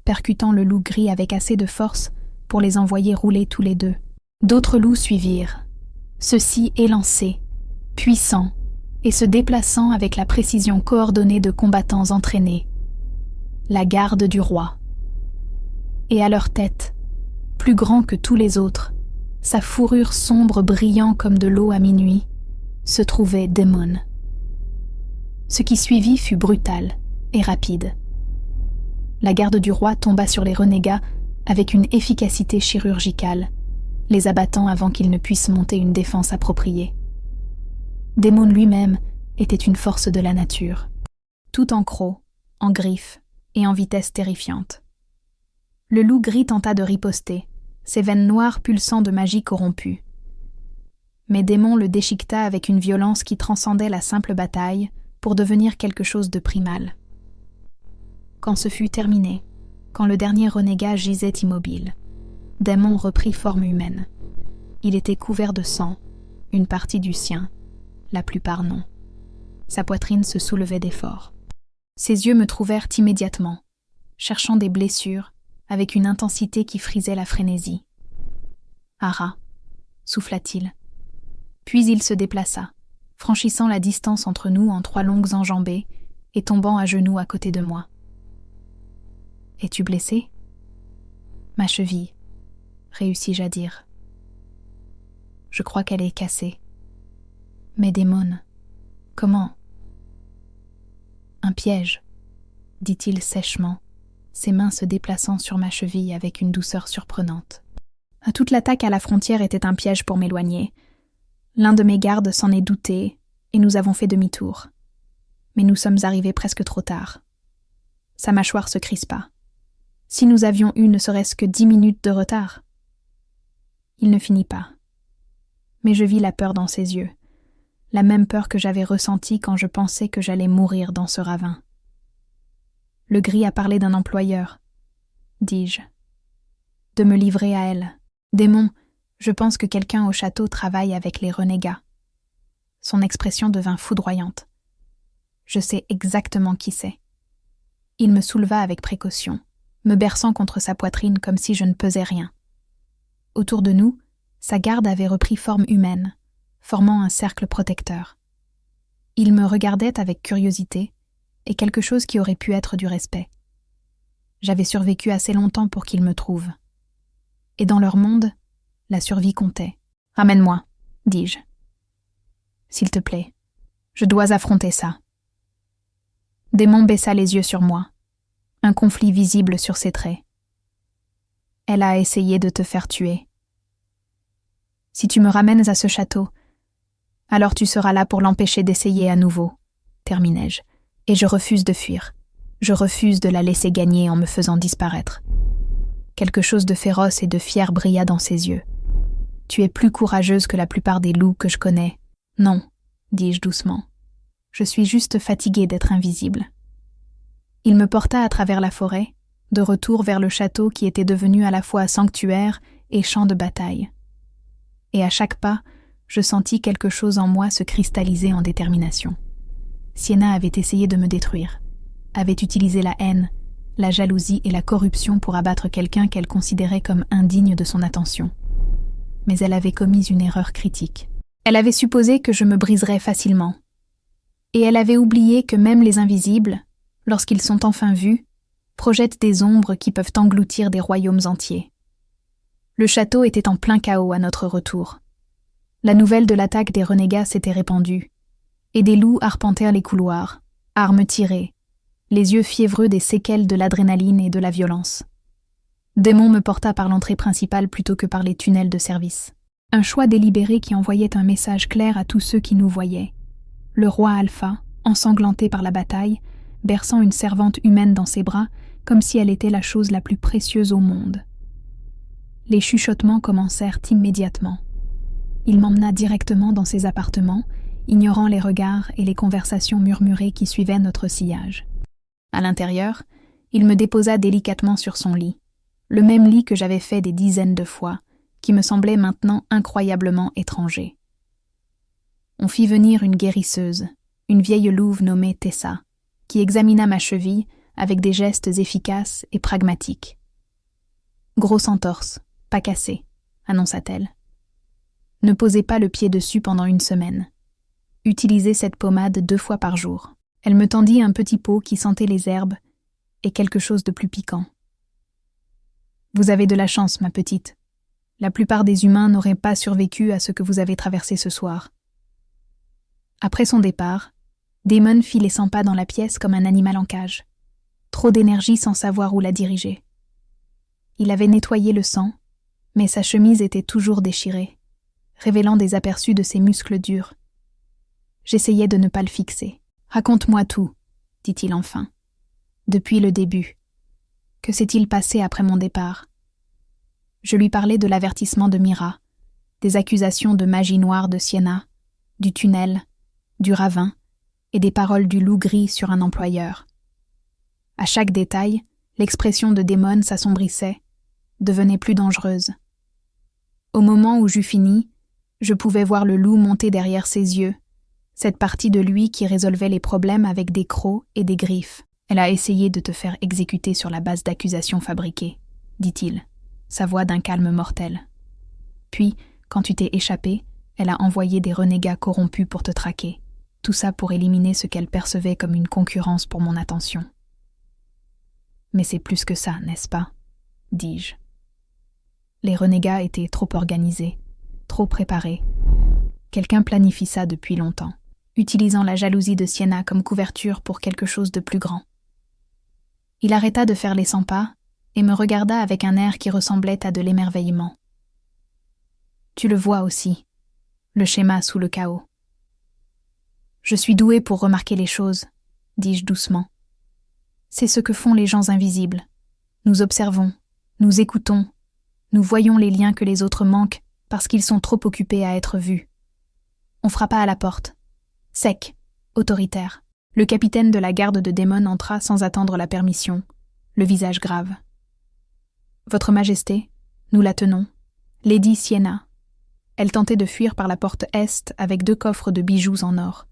percutant le loup gris avec assez de force pour les envoyer rouler tous les deux. D'autres loups suivirent, ceux-ci élancés, puissants, et se déplaçant avec la précision coordonnée de combattants entraînés. La garde du roi. Et à leur tête, plus grand que tous les autres, sa fourrure sombre brillant comme de l'eau à minuit, se trouvait Démon. Ce qui suivit fut brutal et rapide. La garde du roi tomba sur les renégats avec une efficacité chirurgicale, les abattant avant qu'ils ne puissent monter une défense appropriée. Démon lui-même était une force de la nature, tout en crocs, en griffes et en vitesse terrifiante. Le loup gris tenta de riposter, ses veines noires pulsant de magie corrompue. Mais Démon le déchiqueta avec une violence qui transcendait la simple bataille pour devenir quelque chose de primal. Quand ce fut terminé, quand le dernier renégat gisait immobile, Démon reprit forme humaine. Il était couvert de sang, une partie du sien, la plupart non. Sa poitrine se soulevait d'effort. Ses yeux me trouvèrent immédiatement, cherchant des blessures, avec une intensité qui frisait la frénésie. « Ara » souffla-t-il. Puis il se déplaça, franchissant la distance entre nous en 3 longues enjambées et tombant à genoux à côté de moi. « Es-tu blessé ?»« Ma cheville, » réussis-je à dire. « Je crois qu'elle est cassée. »« Mais Démon, comment ?»« Un piège, » dit-il sèchement, ses mains se déplaçant sur ma cheville avec une douceur surprenante. Toute l'attaque à la frontière était un piège pour m'éloigner. L'un de mes gardes s'en est douté, et nous avons fait demi-tour. Mais nous sommes arrivés presque trop tard. Sa mâchoire se crispa. Si nous avions eu ne serait-ce que 10 minutes de retard. Il ne finit pas. Mais je vis la peur dans ses yeux, la même peur que j'avais ressentie quand je pensais que j'allais mourir dans ce ravin. Le gris a parlé d'un employeur, dis-je. De me livrer à elle. Démon, je pense que quelqu'un au château travaille avec les renégats. Son expression devint foudroyante. Je sais exactement qui c'est. Il me souleva avec précaution, me berçant contre sa poitrine comme si je ne pesais rien. Autour de nous, sa garde avait repris forme humaine, formant un cercle protecteur. Il me regardait avec curiosité et quelque chose qui aurait pu être du respect. J'avais survécu assez longtemps pour qu'ils me trouvent. Et dans leur monde, la survie comptait. « Ramène-moi », dis-je. « S'il te plaît, je dois affronter ça. » Démon baissa les yeux sur moi, un conflit visible sur ses traits. « Elle a essayé de te faire tuer. Si tu me ramènes à ce château, alors tu seras là pour l'empêcher d'essayer à nouveau, » terminai-je, et je refuse de fuir. Je refuse de la laisser gagner en me faisant disparaître. Quelque chose de féroce et de fier brilla dans ses yeux. « Tu es plus courageuse que la plupart des loups que je connais. »« Non, » dis-je doucement. « Je suis juste fatiguée d'être invisible. » Il me porta à travers la forêt, de retour vers le château qui était devenu à la fois sanctuaire et champ de bataille. Et à chaque pas, je sentis quelque chose en moi se cristalliser en détermination. Sienna avait essayé de me détruire, avait utilisé la haine, la jalousie et la corruption pour abattre quelqu'un qu'elle considérait comme indigne de son attention. Mais elle avait commis une erreur critique. Elle avait supposé que je me briserais facilement. Et elle avait oublié que même les invisibles, lorsqu'ils sont enfin vus, projettent des ombres qui peuvent engloutir des royaumes entiers. Le château était en plein chaos à notre retour. La nouvelle de l'attaque des renégats s'était répandue, et des loups arpentèrent les couloirs, armes tirées, les yeux fiévreux des séquelles de l'adrénaline et de la violence. Démon me porta par l'entrée principale plutôt que par les tunnels de service. Un choix délibéré qui envoyait un message clair à tous ceux qui nous voyaient. Le roi Alpha, ensanglanté par la bataille, berçant une servante humaine dans ses bras, comme si elle était la chose la plus précieuse au monde. Les chuchotements commencèrent immédiatement. Il m'emmena directement dans ses appartements, ignorant les regards et les conversations murmurées qui suivaient notre sillage. À l'intérieur, il me déposa délicatement sur son lit, le même lit que j'avais fait des dizaines de fois, qui me semblait maintenant incroyablement étranger. On fit venir une guérisseuse, une vieille louve nommée Tessa, qui examina ma cheville avec des gestes efficaces et pragmatiques. « Grosse entorse, pas cassée », annonça-t-elle. « Ne posez pas le pied dessus pendant 1 semaine. Utilisez cette pommade 2 fois par jour. » Elle me tendit un petit pot qui sentait les herbes et quelque chose de plus piquant. « Vous avez de la chance, ma petite. La plupart des humains n'auraient pas survécu à ce que vous avez traversé ce soir. » Après son départ, Damon fit les 100 pas dans la pièce comme un animal en cage. Trop d'énergie sans savoir où la diriger. Il avait nettoyé le sang, mais sa chemise était toujours déchirée, révélant des aperçus de ses muscles durs. J'essayais de ne pas le fixer. « Raconte-moi tout, » dit-il enfin. « Depuis le début. Que s'est-il passé après mon départ ?» Je lui parlais de l'avertissement de Mira, des accusations de magie noire de Sienna, du tunnel, du ravin et des paroles du loup gris sur un employeur. À chaque détail, l'expression de Damon s'assombrissait, devenait plus dangereuse. Au moment où j'eus fini, je pouvais voir le loup monter derrière ses yeux, cette partie de lui qui résolvait les problèmes avec des crocs et des griffes. « Elle a essayé de te faire exécuter sur la base d'accusations fabriquées, » dit-il, sa voix d'un calme mortel. « Puis, quand tu t'es échappé, elle a envoyé des renégats corrompus pour te traquer. Tout ça pour éliminer ce qu'elle percevait comme une concurrence pour mon attention. »« Mais c'est plus que ça, n'est-ce pas ?» dis-je. Les renégats étaient trop organisés, trop préparés. Quelqu'un planifie ça depuis longtemps, utilisant la jalousie de Sienna comme couverture pour quelque chose de plus grand. Il arrêta de faire les 100 pas et me regarda avec un air qui ressemblait à de l'émerveillement. « Tu le vois aussi, le schéma sous le chaos. »« Je suis doué pour remarquer les choses, » dis-je doucement. « C'est ce que font les gens invisibles. Nous observons, nous écoutons, nous voyons les liens que les autres manquent parce qu'ils sont trop occupés à être vus. » On frappa à la porte. Sec, autoritaire. Le capitaine de la garde de Damon entra sans attendre la permission, le visage grave. « Votre Majesté, nous la tenons. Lady Sienna. » Elle tentait de fuir par la porte est avec 2 coffres de bijoux en or.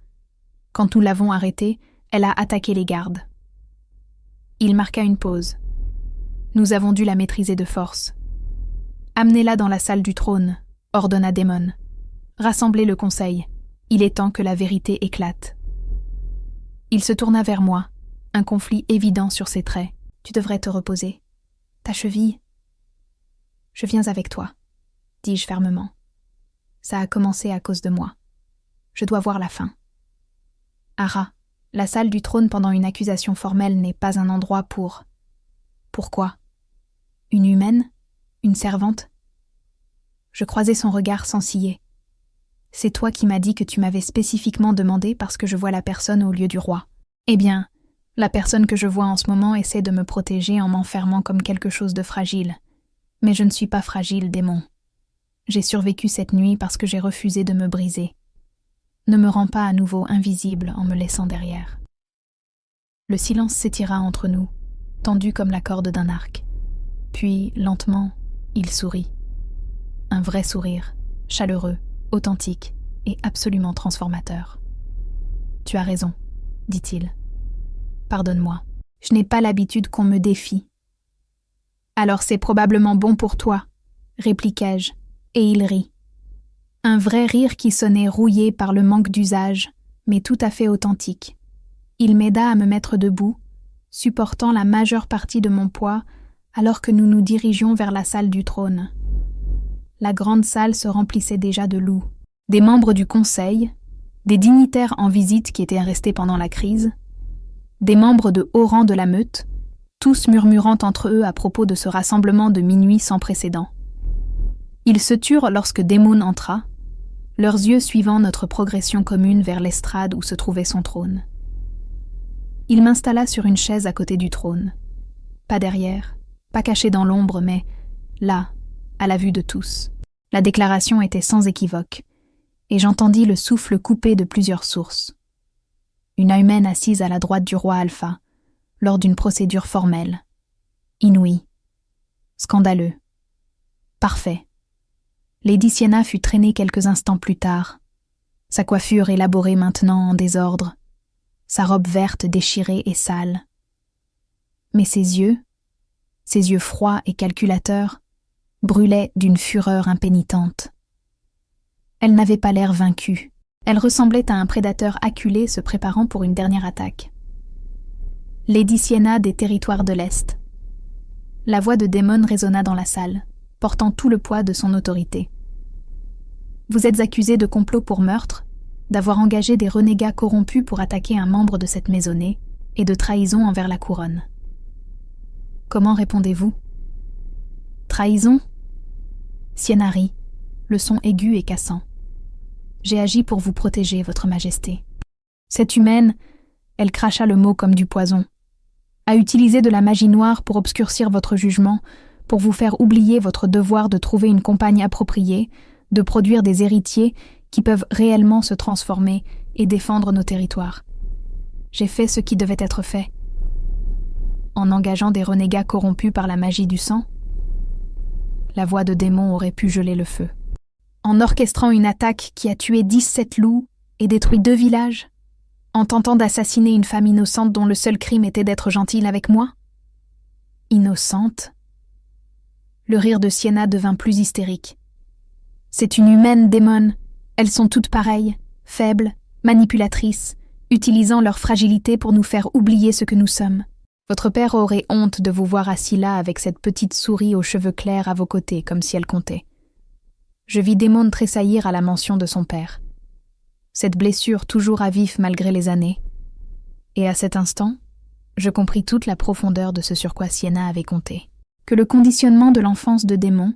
Quand nous l'avons arrêtée, elle a attaqué les gardes. Il marqua une pause. Nous avons dû la maîtriser de force. « Amenez-la dans la salle du trône, » ordonna Damon. « Rassemblez le conseil. Il est temps que la vérité éclate. » Il se tourna vers moi, un conflit évident sur ses traits. « Tu devrais te reposer. Ta cheville. »« Je viens avec toi, » dis-je fermement. « Ça a commencé à cause de moi. Je dois voir la fin. » Ara, la salle du trône pendant une accusation formelle n'est pas un endroit pour... Pourquoi? Une humaine? Une servante? Je croisai son regard sans ciller. « C'est toi qui m'as dit que tu m'avais spécifiquement demandé parce que je vois la personne au lieu du roi. Eh bien, la personne que je vois en ce moment essaie de me protéger en m'enfermant comme quelque chose de fragile. Mais je ne suis pas fragile, démon. J'ai survécu cette nuit parce que j'ai refusé de me briser. Ne me rends pas à nouveau invisible en me laissant derrière. » Le silence s'étira entre nous, tendu comme la corde d'un arc. Puis, lentement, il sourit. Un vrai sourire, chaleureux, authentique et absolument transformateur. « Tu as raison, » dit-il. « Pardonne-moi, je n'ai pas l'habitude qu'on me défie. »« Alors c'est probablement bon pour toi, » répliquai-je, et il rit. Un vrai rire qui sonnait rouillé par le manque d'usage, mais tout à fait authentique. Il m'aida à me mettre debout, supportant la majeure partie de mon poids, alors que nous nous dirigions vers la salle du trône. La grande salle se remplissait déjà de loups. Des membres du conseil, des dignitaires en visite qui étaient restés pendant la crise, des membres de haut rang de la meute, tous murmurant entre eux à propos de ce rassemblement de minuit sans précédent. Ils se turent lorsque Damon entra, leurs yeux suivant notre progression commune vers l'estrade où se trouvait son trône. Il m'installa sur une chaise à côté du trône. Pas derrière, pas caché dans l'ombre, mais là, à la vue de tous. La déclaration était sans équivoque, et j'entendis le souffle coupé de plusieurs sources. Une humaine assise à la droite du roi Alpha, lors d'une procédure formelle. Inouï. Scandaleux. Parfait. Lady Sienna fut traînée quelques instants plus tard, sa coiffure élaborée maintenant en désordre, sa robe verte déchirée et sale. Mais ses yeux froids et calculateurs, brûlaient d'une fureur impénitente. Elle n'avait pas l'air vaincue. Elle ressemblait à un prédateur acculé se préparant pour une dernière attaque. Lady Sienna des territoires de l'Est. La voix de Damon résonna dans la salle. portant tout le poids de son autorité. Vous êtes accusé de complot pour meurtre, d'avoir engagé des renégats corrompus pour attaquer un membre de cette maisonnée et de trahison envers la couronne. Comment répondez-vous? Trahison? Sienna rit, le son aigu et cassant. J'ai agi pour vous protéger, votre majesté. Cette humaine, elle cracha le mot comme du poison, a utilisé de la magie noire pour obscurcir votre jugement, pour vous faire oublier votre devoir de trouver une compagne appropriée, de produire des héritiers qui peuvent réellement se transformer et défendre nos territoires. J'ai fait ce qui devait être fait. En engageant des renégats corrompus par la magie du sang, la voix de démon aurait pu geler le feu. En orchestrant une attaque qui a tué 17 loups et détruit 2 villages, en tentant d'assassiner une femme innocente dont le seul crime était d'être gentille avec moi? Innocente? Le rire de Sienna devint plus hystérique. C'est une humaine, démon. Elles sont toutes pareilles, faibles, manipulatrices, utilisant leur fragilité pour nous faire oublier ce que nous sommes. Votre père aurait honte de vous voir assis là avec cette petite souris aux cheveux clairs à vos côtés, comme si elle comptait. Je vis Démon tressaillir à la mention de son père. Cette blessure toujours à vif malgré les années. Et à cet instant, je compris toute la profondeur de ce sur quoi Sienna avait compté. Que le conditionnement de l'enfance de Démon,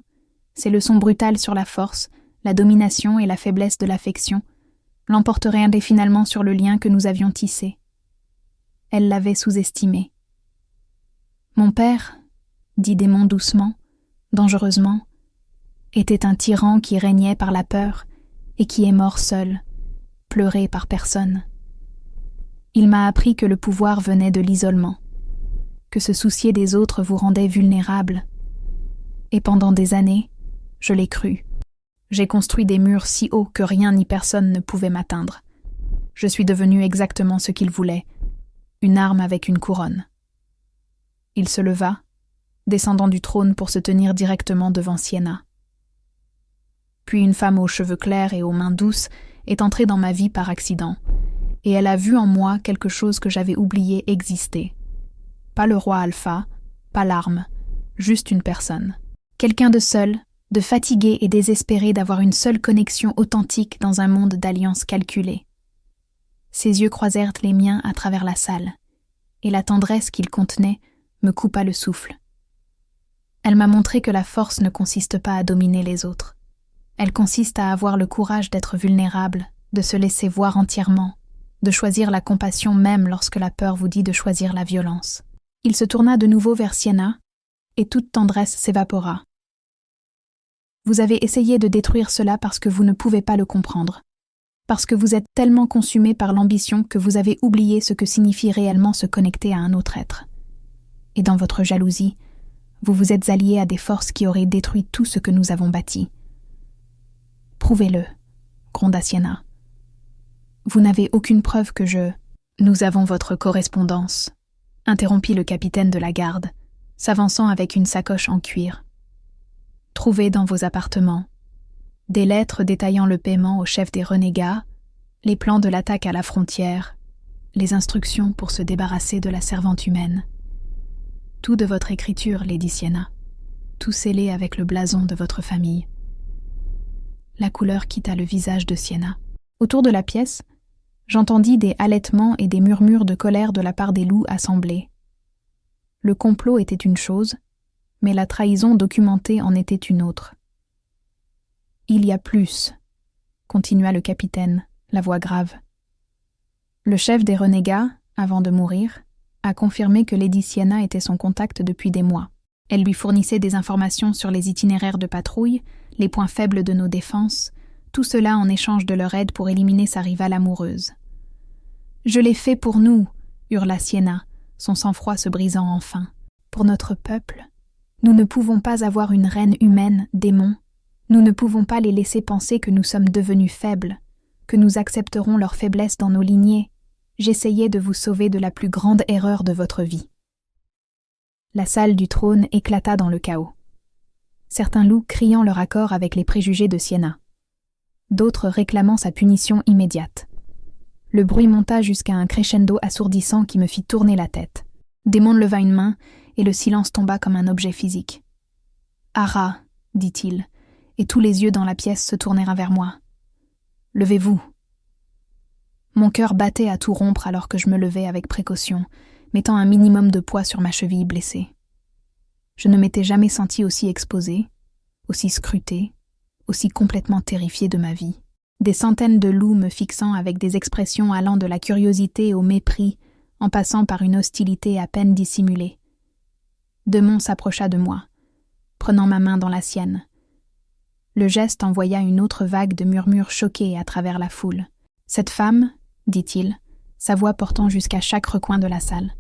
ses leçons brutales sur la force, la domination et la faiblesse de l'affection, l'emporterait indéfiniment sur le lien que nous avions tissé. Elle l'avait sous-estimé. Mon père, dit Démon doucement, dangereusement, était un tyran qui régnait par la peur et qui est mort seul, pleuré par personne. Il m'a appris que le pouvoir venait de l'isolement, que se soucier des autres vous rendait vulnérable. Et pendant des années, je l'ai cru. J'ai construit des murs si hauts que rien ni personne ne pouvait m'atteindre. Je suis devenu exactement ce qu'il voulait, une arme avec une couronne. Il se leva, descendant du trône pour se tenir directement devant Sienna. Puis une femme aux cheveux clairs et aux mains douces est entrée dans ma vie par accident, et elle a vu en moi quelque chose que j'avais oublié exister. Pas le roi Alpha, pas l'arme, juste une personne. Quelqu'un de seul, de fatigué et désespéré d'avoir une seule connexion authentique dans un monde d'alliances calculées. Ses yeux croisèrent les miens à travers la salle, et la tendresse qu'ils contenaient me coupa le souffle. Elle m'a montré que la force ne consiste pas à dominer les autres. Elle consiste à avoir le courage d'être vulnérable, de se laisser voir entièrement, de choisir la compassion même lorsque la peur vous dit de choisir la violence. Il se tourna de nouveau vers Sienna, et toute tendresse s'évapora. Vous avez essayé de détruire cela parce que vous ne pouvez pas le comprendre, parce que vous êtes tellement consumé par l'ambition que vous avez oublié ce que signifie réellement se connecter à un autre être. Et dans votre jalousie, vous vous êtes allié à des forces qui auraient détruit tout ce que nous avons bâti. Prouvez-le, gronda Sienna. Vous n'avez aucune preuve que je... Nous avons votre correspondance, interrompit le capitaine de la garde, s'avançant avec une sacoche en cuir. Trouvez dans vos appartements des lettres détaillant le paiement au chef des renégats, les plans de l'attaque à la frontière, les instructions pour se débarrasser de la servante humaine. Tout de votre écriture, Lady Sienna, tout scellé avec le blason de votre famille. La couleur quitta le visage de Sienna. Autour de la pièce, j'entendis des halètements et des murmures de colère de la part des loups assemblés. Le complot était une chose, mais la trahison documentée en était une autre. « Il y a plus », continua le capitaine, la voix grave. Le chef des renégats, avant de mourir, a confirmé que Lady Sienna était son contact depuis des mois. Elle lui fournissait des informations sur les itinéraires de patrouille, les points faibles de nos défenses, tout cela en échange de leur aide pour éliminer sa rivale amoureuse. « Je l'ai fait pour nous », hurla Sienna, son sang-froid se brisant enfin. « Pour notre peuple, nous ne pouvons pas avoir une reine humaine, démon. Nous ne pouvons pas les laisser penser que nous sommes devenus faibles, que nous accepterons leur faiblesse dans nos lignées. J'essayais de vous sauver de la plus grande erreur de votre vie. » La salle du trône éclata dans le chaos. Certains loups criant leur accord avec les préjugés de Sienna. D'autres réclamant sa punition immédiate. Le bruit monta jusqu'à un crescendo assourdissant qui me fit tourner la tête. Démon leva une main et le silence tomba comme un objet physique. « Ara » dit-il, et tous les yeux dans la pièce se tournèrent vers moi. « Levez-vous. » Mon cœur battait à tout rompre alors que je me levais avec précaution, mettant un minimum de poids sur ma cheville blessée. Je ne m'étais jamais sentie aussi exposée, aussi scrutée, aussi complètement terrifiée de ma vie. Des centaines de loups me fixant avec des expressions allant de la curiosité au mépris, en passant par une hostilité à peine dissimulée. Demon s'approcha de moi, prenant ma main dans la sienne. Le geste envoya une autre vague de murmures choqués à travers la foule. « Cette femme, dit-il, sa voix portant jusqu'à chaque recoin de la salle,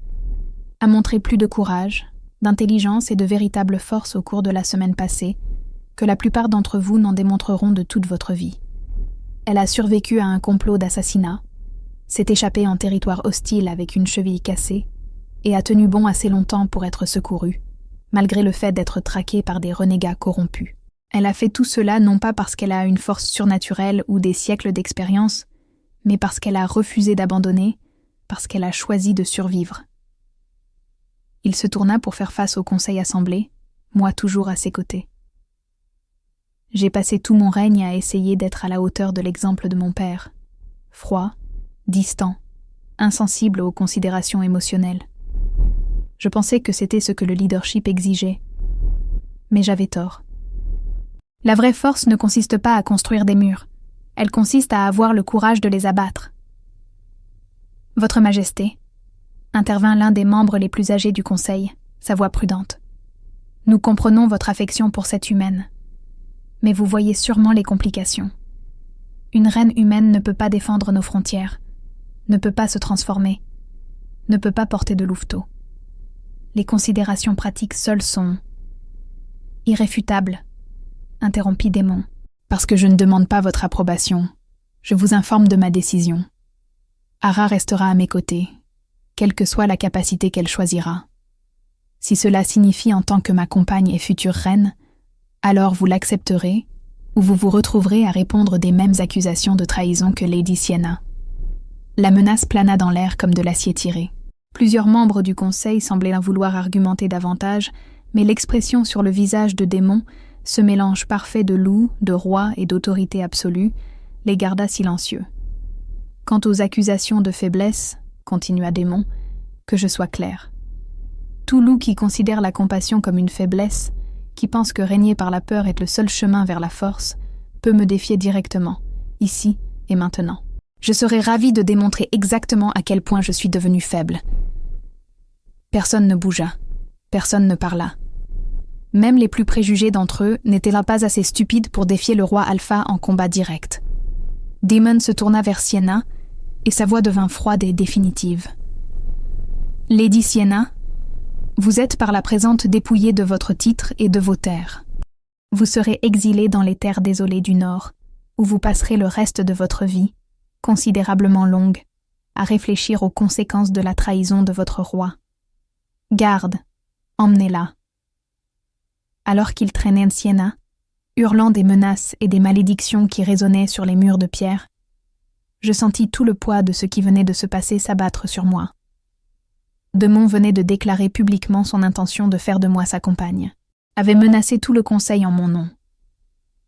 a montré plus de courage, d'intelligence et de véritable force au cours de la semaine passée, que la plupart d'entre vous n'en démontreront de toute votre vie. Elle a survécu à un complot d'assassinat, s'est échappée en territoire hostile avec une cheville cassée, et a tenu bon assez longtemps pour être secourue, malgré le fait d'être traquée par des renégats corrompus. Elle a fait tout cela non pas parce qu'elle a une force surnaturelle ou des siècles d'expérience, mais parce qu'elle a refusé d'abandonner, parce qu'elle a choisi de survivre. » Il se tourna pour faire face au conseil assemblé, moi toujours à ses côtés. J'ai passé tout mon règne à essayer d'être à la hauteur de l'exemple de mon père, froid, distant, insensible aux considérations émotionnelles. Je pensais que c'était ce que le leadership exigeait, mais j'avais tort. La vraie force ne consiste pas à construire des murs, elle consiste à avoir le courage de les abattre. « Votre Majesté », intervint l'un des membres les plus âgés du conseil, sa voix prudente. « Nous comprenons votre affection pour cette humaine, mais vous voyez sûrement les complications. Une reine humaine ne peut pas défendre nos frontières, ne peut pas se transformer, ne peut pas porter de louveteau. Les considérations pratiques seules sont irréfutables, » interrompit Démon. « Parce que je ne demande pas votre approbation, je vous informe de ma décision. Ara restera à mes côtés, quelle que soit la capacité qu'elle choisira. Si cela signifie en tant que ma compagne et future reine, alors vous l'accepterez ou vous vous retrouverez à répondre des mêmes accusations de trahison que Lady Sienna. » La menace plana dans l'air comme de l'acier tiré. Plusieurs membres du conseil semblaient vouloir argumenter davantage, mais l'expression sur le visage de Démon, ce mélange parfait de loup, de roi et d'autorité absolue, les garda silencieux. « Quant aux accusations de faiblesse, continua Démon, que je sois clair. Tout loup qui considère la compassion comme une faiblesse, qui pense que régner par la peur est le seul chemin vers la force, peut me défier directement, ici et maintenant. Je serais ravi de démontrer exactement à quel point je suis devenu faible. » Personne ne bougea, personne ne parla. Même les plus préjugés d'entre eux n'étaient pas assez stupides pour défier le roi Alpha en combat direct. Demon se tourna vers Sienna, et sa voix devint froide et définitive. « Lady Sienna, vous êtes par la présente dépouillée de votre titre et de vos terres. Vous serez exilée dans les terres désolées du Nord, où vous passerez le reste de votre vie, considérablement longue, à réfléchir aux conséquences de la trahison de votre roi. Garde, emmenez-la. » Alors qu'il traînait Sienna, hurlant des menaces et des malédictions qui résonnaient sur les murs de pierre, je sentis tout le poids de ce qui venait de se passer s'abattre sur moi. Demon venait de déclarer publiquement son intention de faire de moi sa compagne, avait menacé tout le conseil en mon nom,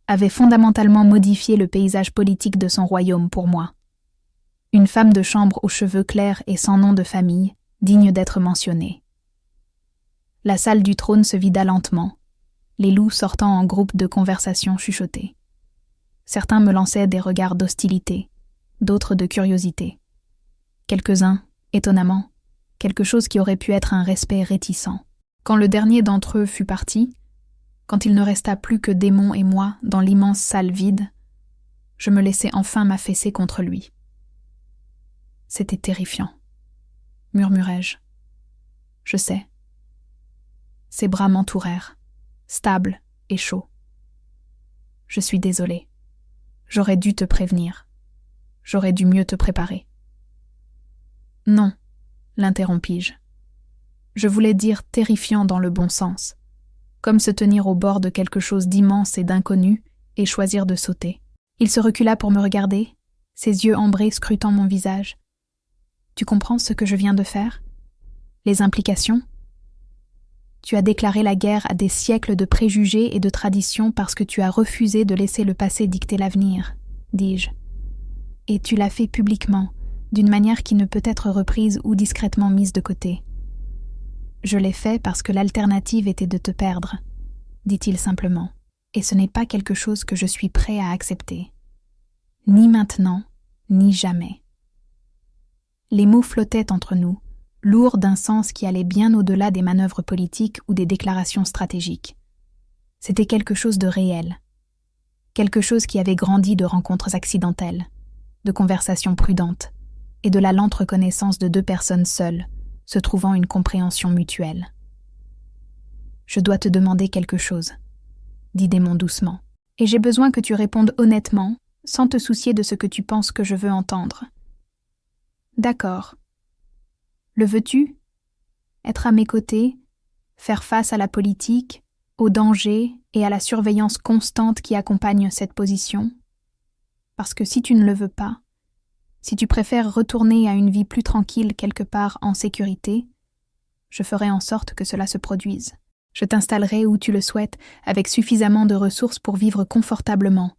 avait fondamentalement modifié le paysage politique de son royaume pour moi. Une femme de chambre aux cheveux clairs et sans nom de famille, digne d'être mentionnée. La salle du trône se vida lentement, les loups sortant en groupe de conversation chuchotées. Certains me lançaient des regards d'hostilité, d'autres de curiosité. Quelques-uns, étonnamment, quelque chose qui aurait pu être un respect réticent. Quand le dernier d'entre eux fut parti, quand il ne resta plus que Démon et moi dans l'immense salle vide, je me laissai enfin m'affaisser contre lui. C'était terrifiant, murmurai-je. Je sais. Ses bras m'entourèrent, stables et chauds. Je suis désolée. J'aurais dû te prévenir. J'aurais dû mieux te préparer. Non, l'interrompis-je. Je voulais dire terrifiant dans le bon sens, comme se tenir au bord de quelque chose d'immense et d'inconnu et choisir de sauter. Il se recula pour me regarder, ses yeux ambrés scrutant mon visage. Tu comprends ce que je viens de faire? Les implications? Tu as déclaré la guerre à des siècles de préjugés et de traditions parce que tu as refusé de laisser le passé dicter l'avenir, dis-je. Et tu l'as fait publiquement, d'une manière qui ne peut être reprise ou discrètement mise de côté. Je l'ai fait parce que l'alternative était de te perdre, dit-il simplement, et ce n'est pas quelque chose que je suis prêt à accepter. Ni maintenant, ni jamais. Les mots flottaient entre nous, lourds d'un sens qui allait bien au-delà des manœuvres politiques ou des déclarations stratégiques. C'était quelque chose de réel, quelque chose qui avait grandi de rencontres accidentelles, de conversations prudentes, et de la lente reconnaissance de deux personnes seules, se trouvant une compréhension mutuelle. « Je dois te demander quelque chose, » dit Démon doucement, « et j'ai besoin que tu répondes honnêtement, sans te soucier de ce que tu penses que je veux entendre. » « D'accord. Le veux-tu ? Être à mes côtés, faire face à la politique, aux dangers et à la surveillance constante qui accompagne cette position ? Parce que si tu ne le veux pas, si tu préfères retourner à une vie plus tranquille quelque part en sécurité, je ferai en sorte que cela se produise. Je t'installerai où tu le souhaites, avec suffisamment de ressources pour vivre confortablement.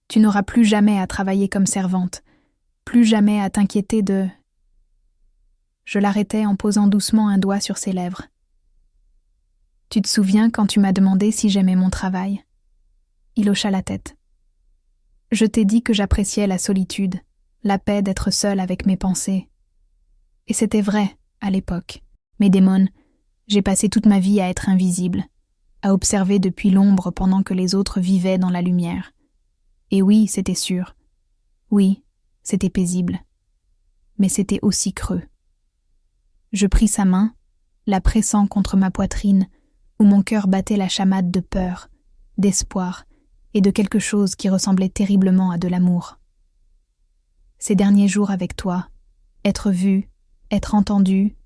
Tu n'auras plus jamais à travailler comme servante, plus jamais à t'inquiéter de... Je l'arrêtai en posant doucement un doigt sur ses lèvres. Tu te souviens quand tu m'as demandé si j'aimais mon travail ? Il hocha la tête. Je t'ai dit que j'appréciais la solitude, la paix d'être seule avec mes pensées. Et c'était vrai, à l'époque. Mais Démon, j'ai passé toute ma vie à être invisible, à observer depuis l'ombre pendant que les autres vivaient dans la lumière. Et oui, c'était sûr. Oui, c'était paisible. Mais c'était aussi creux. Je pris sa main, la pressant contre ma poitrine, où mon cœur battait la chamade de peur, d'espoir et de quelque chose qui ressemblait terriblement à de l'amour. Ces derniers jours avec toi, être vu, être entendu,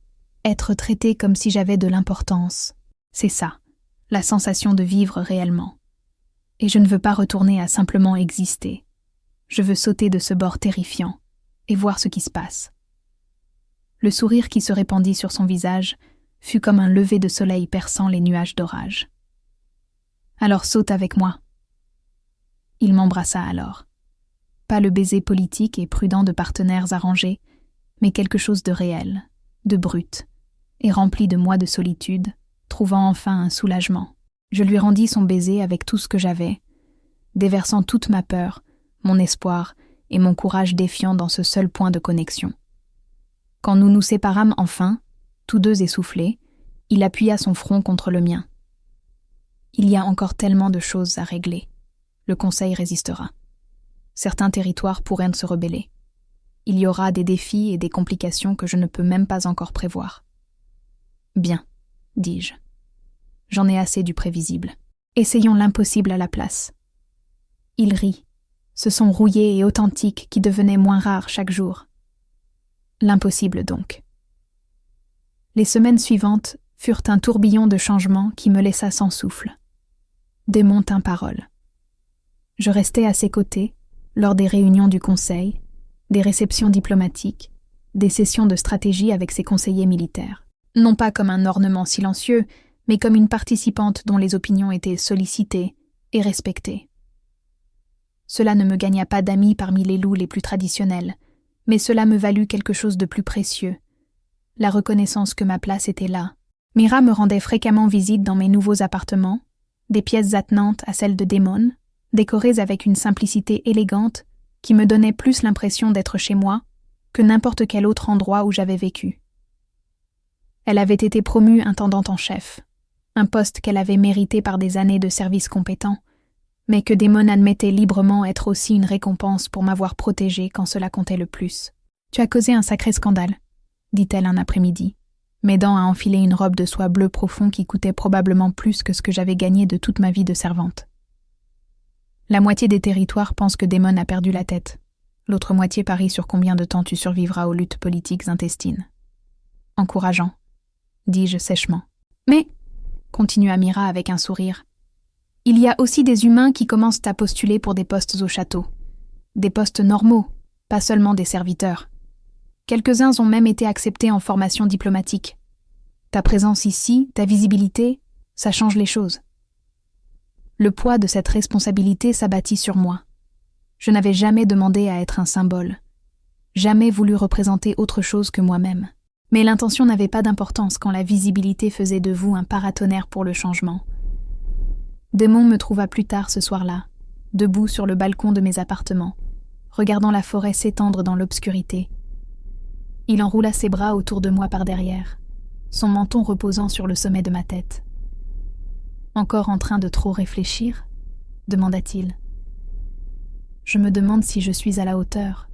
être traité comme si j'avais de l'importance, c'est ça, la sensation de vivre réellement. Et je ne veux pas retourner à simplement exister. Je veux sauter de ce bord terrifiant et voir ce qui se passe. Le sourire qui se répandit sur son visage fut comme un lever de soleil perçant les nuages d'orage. Alors saute avec moi. Il m'embrassa alors. Pas le baiser politique et prudent de partenaires arrangés, mais quelque chose de réel, de brut, et rempli de mois de solitude, trouvant enfin un soulagement. Je lui rendis son baiser avec tout ce que j'avais, déversant toute ma peur, mon espoir et mon courage défiant dans ce seul point de connexion. Quand nous nous séparâmes enfin, tous deux essoufflés, il appuya son front contre le mien. Il y a encore tellement de choses à régler. Le Conseil résistera. Certains territoires pourraient se rebeller. Il y aura des défis et des complications que je ne peux même pas encore prévoir. Bien, dis-je. J'en ai assez du prévisible. Essayons l'impossible à la place. Il rit. Ce son rouillé et authentique qui devenait moins rare chaque jour. L'impossible donc. Les semaines suivantes furent un tourbillon de changements qui me laissa sans souffle. Démon tint parole. Je restai à ses côtés lors des réunions du Conseil, des réceptions diplomatiques, des sessions de stratégie avec ses conseillers militaires. Non pas comme un ornement silencieux, mais comme une participante dont les opinions étaient sollicitées et respectées. Cela ne me gagna pas d'amis parmi les loups les plus traditionnels, mais cela me valut quelque chose de plus précieux, la reconnaissance que ma place était là. Mira me rendait fréquemment visite dans mes nouveaux appartements, des pièces attenantes à celles de Démon, décorées avec une simplicité élégante qui me donnait plus l'impression d'être chez moi que n'importe quel autre endroit où j'avais vécu. Elle avait été promue intendante en chef, un poste qu'elle avait mérité par des années de service compétent, mais que Démon admettait librement être aussi une récompense pour m'avoir protégée quand cela comptait le plus. « Tu as causé un sacré scandale », dit-elle un après-midi, m'aidant à enfiler une robe de soie bleu profond qui coûtait probablement plus que ce que j'avais gagné de toute ma vie de servante. La moitié des territoires pense que Démon a perdu la tête. L'autre moitié parie sur combien de temps tu survivras aux luttes politiques intestines. Encourageant, dis-je sèchement. Mais, continua Mira avec un sourire, il y a aussi des humains qui commencent à postuler pour des postes au château. Des postes normaux, pas seulement des serviteurs. Quelques-uns ont même été acceptés en formation diplomatique. Ta présence ici, ta visibilité, ça change les choses. Le poids de cette responsabilité s'abattit sur moi. Je n'avais jamais demandé à être un symbole, jamais voulu représenter autre chose que moi-même. Mais l'intention n'avait pas d'importance quand la visibilité faisait de vous un paratonnerre pour le changement. Démon me trouva plus tard ce soir-là, debout sur le balcon de mes appartements, regardant la forêt s'étendre dans l'obscurité. Il enroula ses bras autour de moi par derrière, son menton reposant sur le sommet de ma tête. « Encore en train de trop réfléchir ?» demanda-t-il. « Je me demande si je suis à la hauteur, »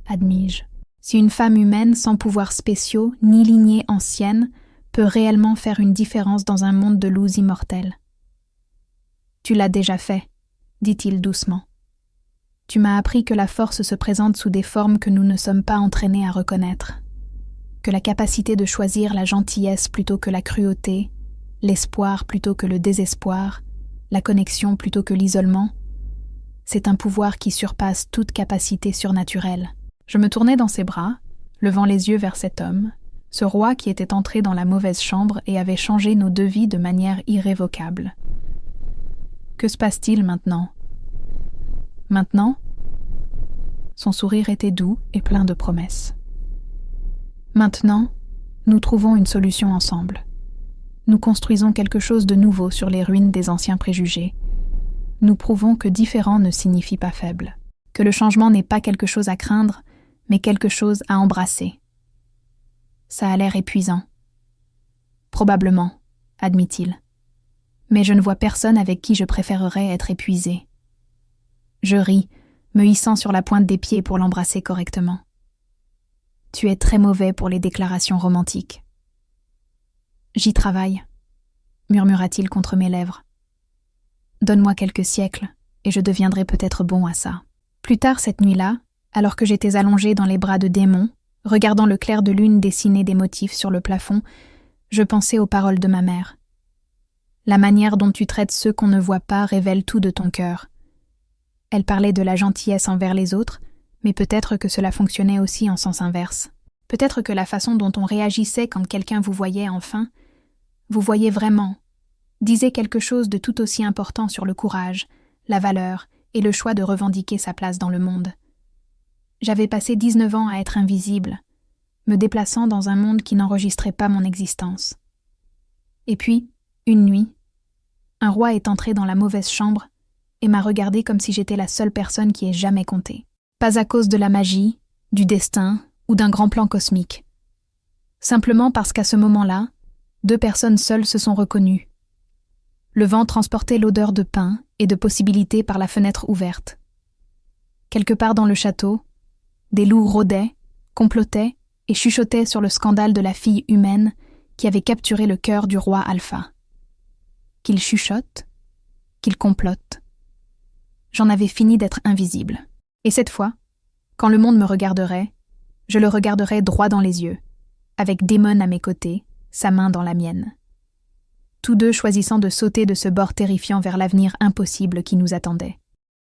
admis-je. Si une femme humaine sans pouvoirs spéciaux ni lignée ancienne peut réellement faire une différence dans un monde de loups immortels. « Tu l'as déjà fait, » dit-il doucement. « Tu m'as appris que la force se présente sous des formes que nous ne sommes pas entraînés à reconnaître, que la capacité de choisir la gentillesse plutôt que la cruauté, l'espoir plutôt que le désespoir, la connexion plutôt que l'isolement, c'est un pouvoir qui surpasse toute capacité surnaturelle. » Je me tournai dans ses bras, levant les yeux vers cet homme, ce roi qui était entré dans la mauvaise chambre et avait changé nos deux vies de manière irrévocable. Que se passe-t-il maintenant ? Maintenant ? Son sourire était doux et plein de promesses. Maintenant, nous trouvons une solution ensemble. Nous construisons quelque chose de nouveau sur les ruines des anciens préjugés. Nous prouvons que différent ne signifie pas faible, que le changement n'est pas quelque chose à craindre, mais quelque chose à embrasser. Ça a l'air épuisant. Probablement, admit-il. Mais je ne vois personne avec qui je préférerais être épuisé. Je ris, me hissant sur la pointe des pieds pour l'embrasser correctement. Tu es très mauvais pour les déclarations romantiques. J'y travaille, murmura-t-il contre mes lèvres. Donne-moi quelques siècles, et je deviendrai peut-être bon à ça. Plus tard cette nuit-là, alors que j'étais allongée dans les bras de Démon, regardant le clair de lune dessiner des motifs sur le plafond, je pensais aux paroles de ma mère. La manière dont tu traites ceux qu'on ne voit pas révèle tout de ton cœur. Elle parlait de la gentillesse envers les autres, mais peut-être que cela fonctionnait aussi en sens inverse. Peut-être que la façon dont on réagissait quand quelqu'un vous voyait enfin, vous voyait vraiment, disait quelque chose de tout aussi important sur le courage, la valeur et le choix de revendiquer sa place dans le monde. J'avais passé 19 ans à être invisible, me déplaçant dans un monde qui n'enregistrait pas mon existence. Et puis, une nuit, un roi est entré dans la mauvaise chambre et m'a regardé comme si j'étais la seule personne qui ait jamais compté. Pas à cause de la magie, du destin ou d'un grand plan cosmique. Simplement parce qu'à ce moment-là, 2 personnes seules se sont reconnues. Le vent transportait l'odeur de pain et de possibilités par la fenêtre ouverte. Quelque part dans le château, des loups rôdaient, complotaient et chuchotaient sur le scandale de la fille humaine qui avait capturé le cœur du roi Alpha. Qu'ils chuchotent, qu'ils complotent. J'en avais fini d'être invisible. Et cette fois, quand le monde me regarderait, je le regarderais droit dans les yeux, avec Démon à mes côtés, sa main dans la mienne. Tous deux choisissant de sauter de ce bord terrifiant vers l'avenir impossible qui nous attendait.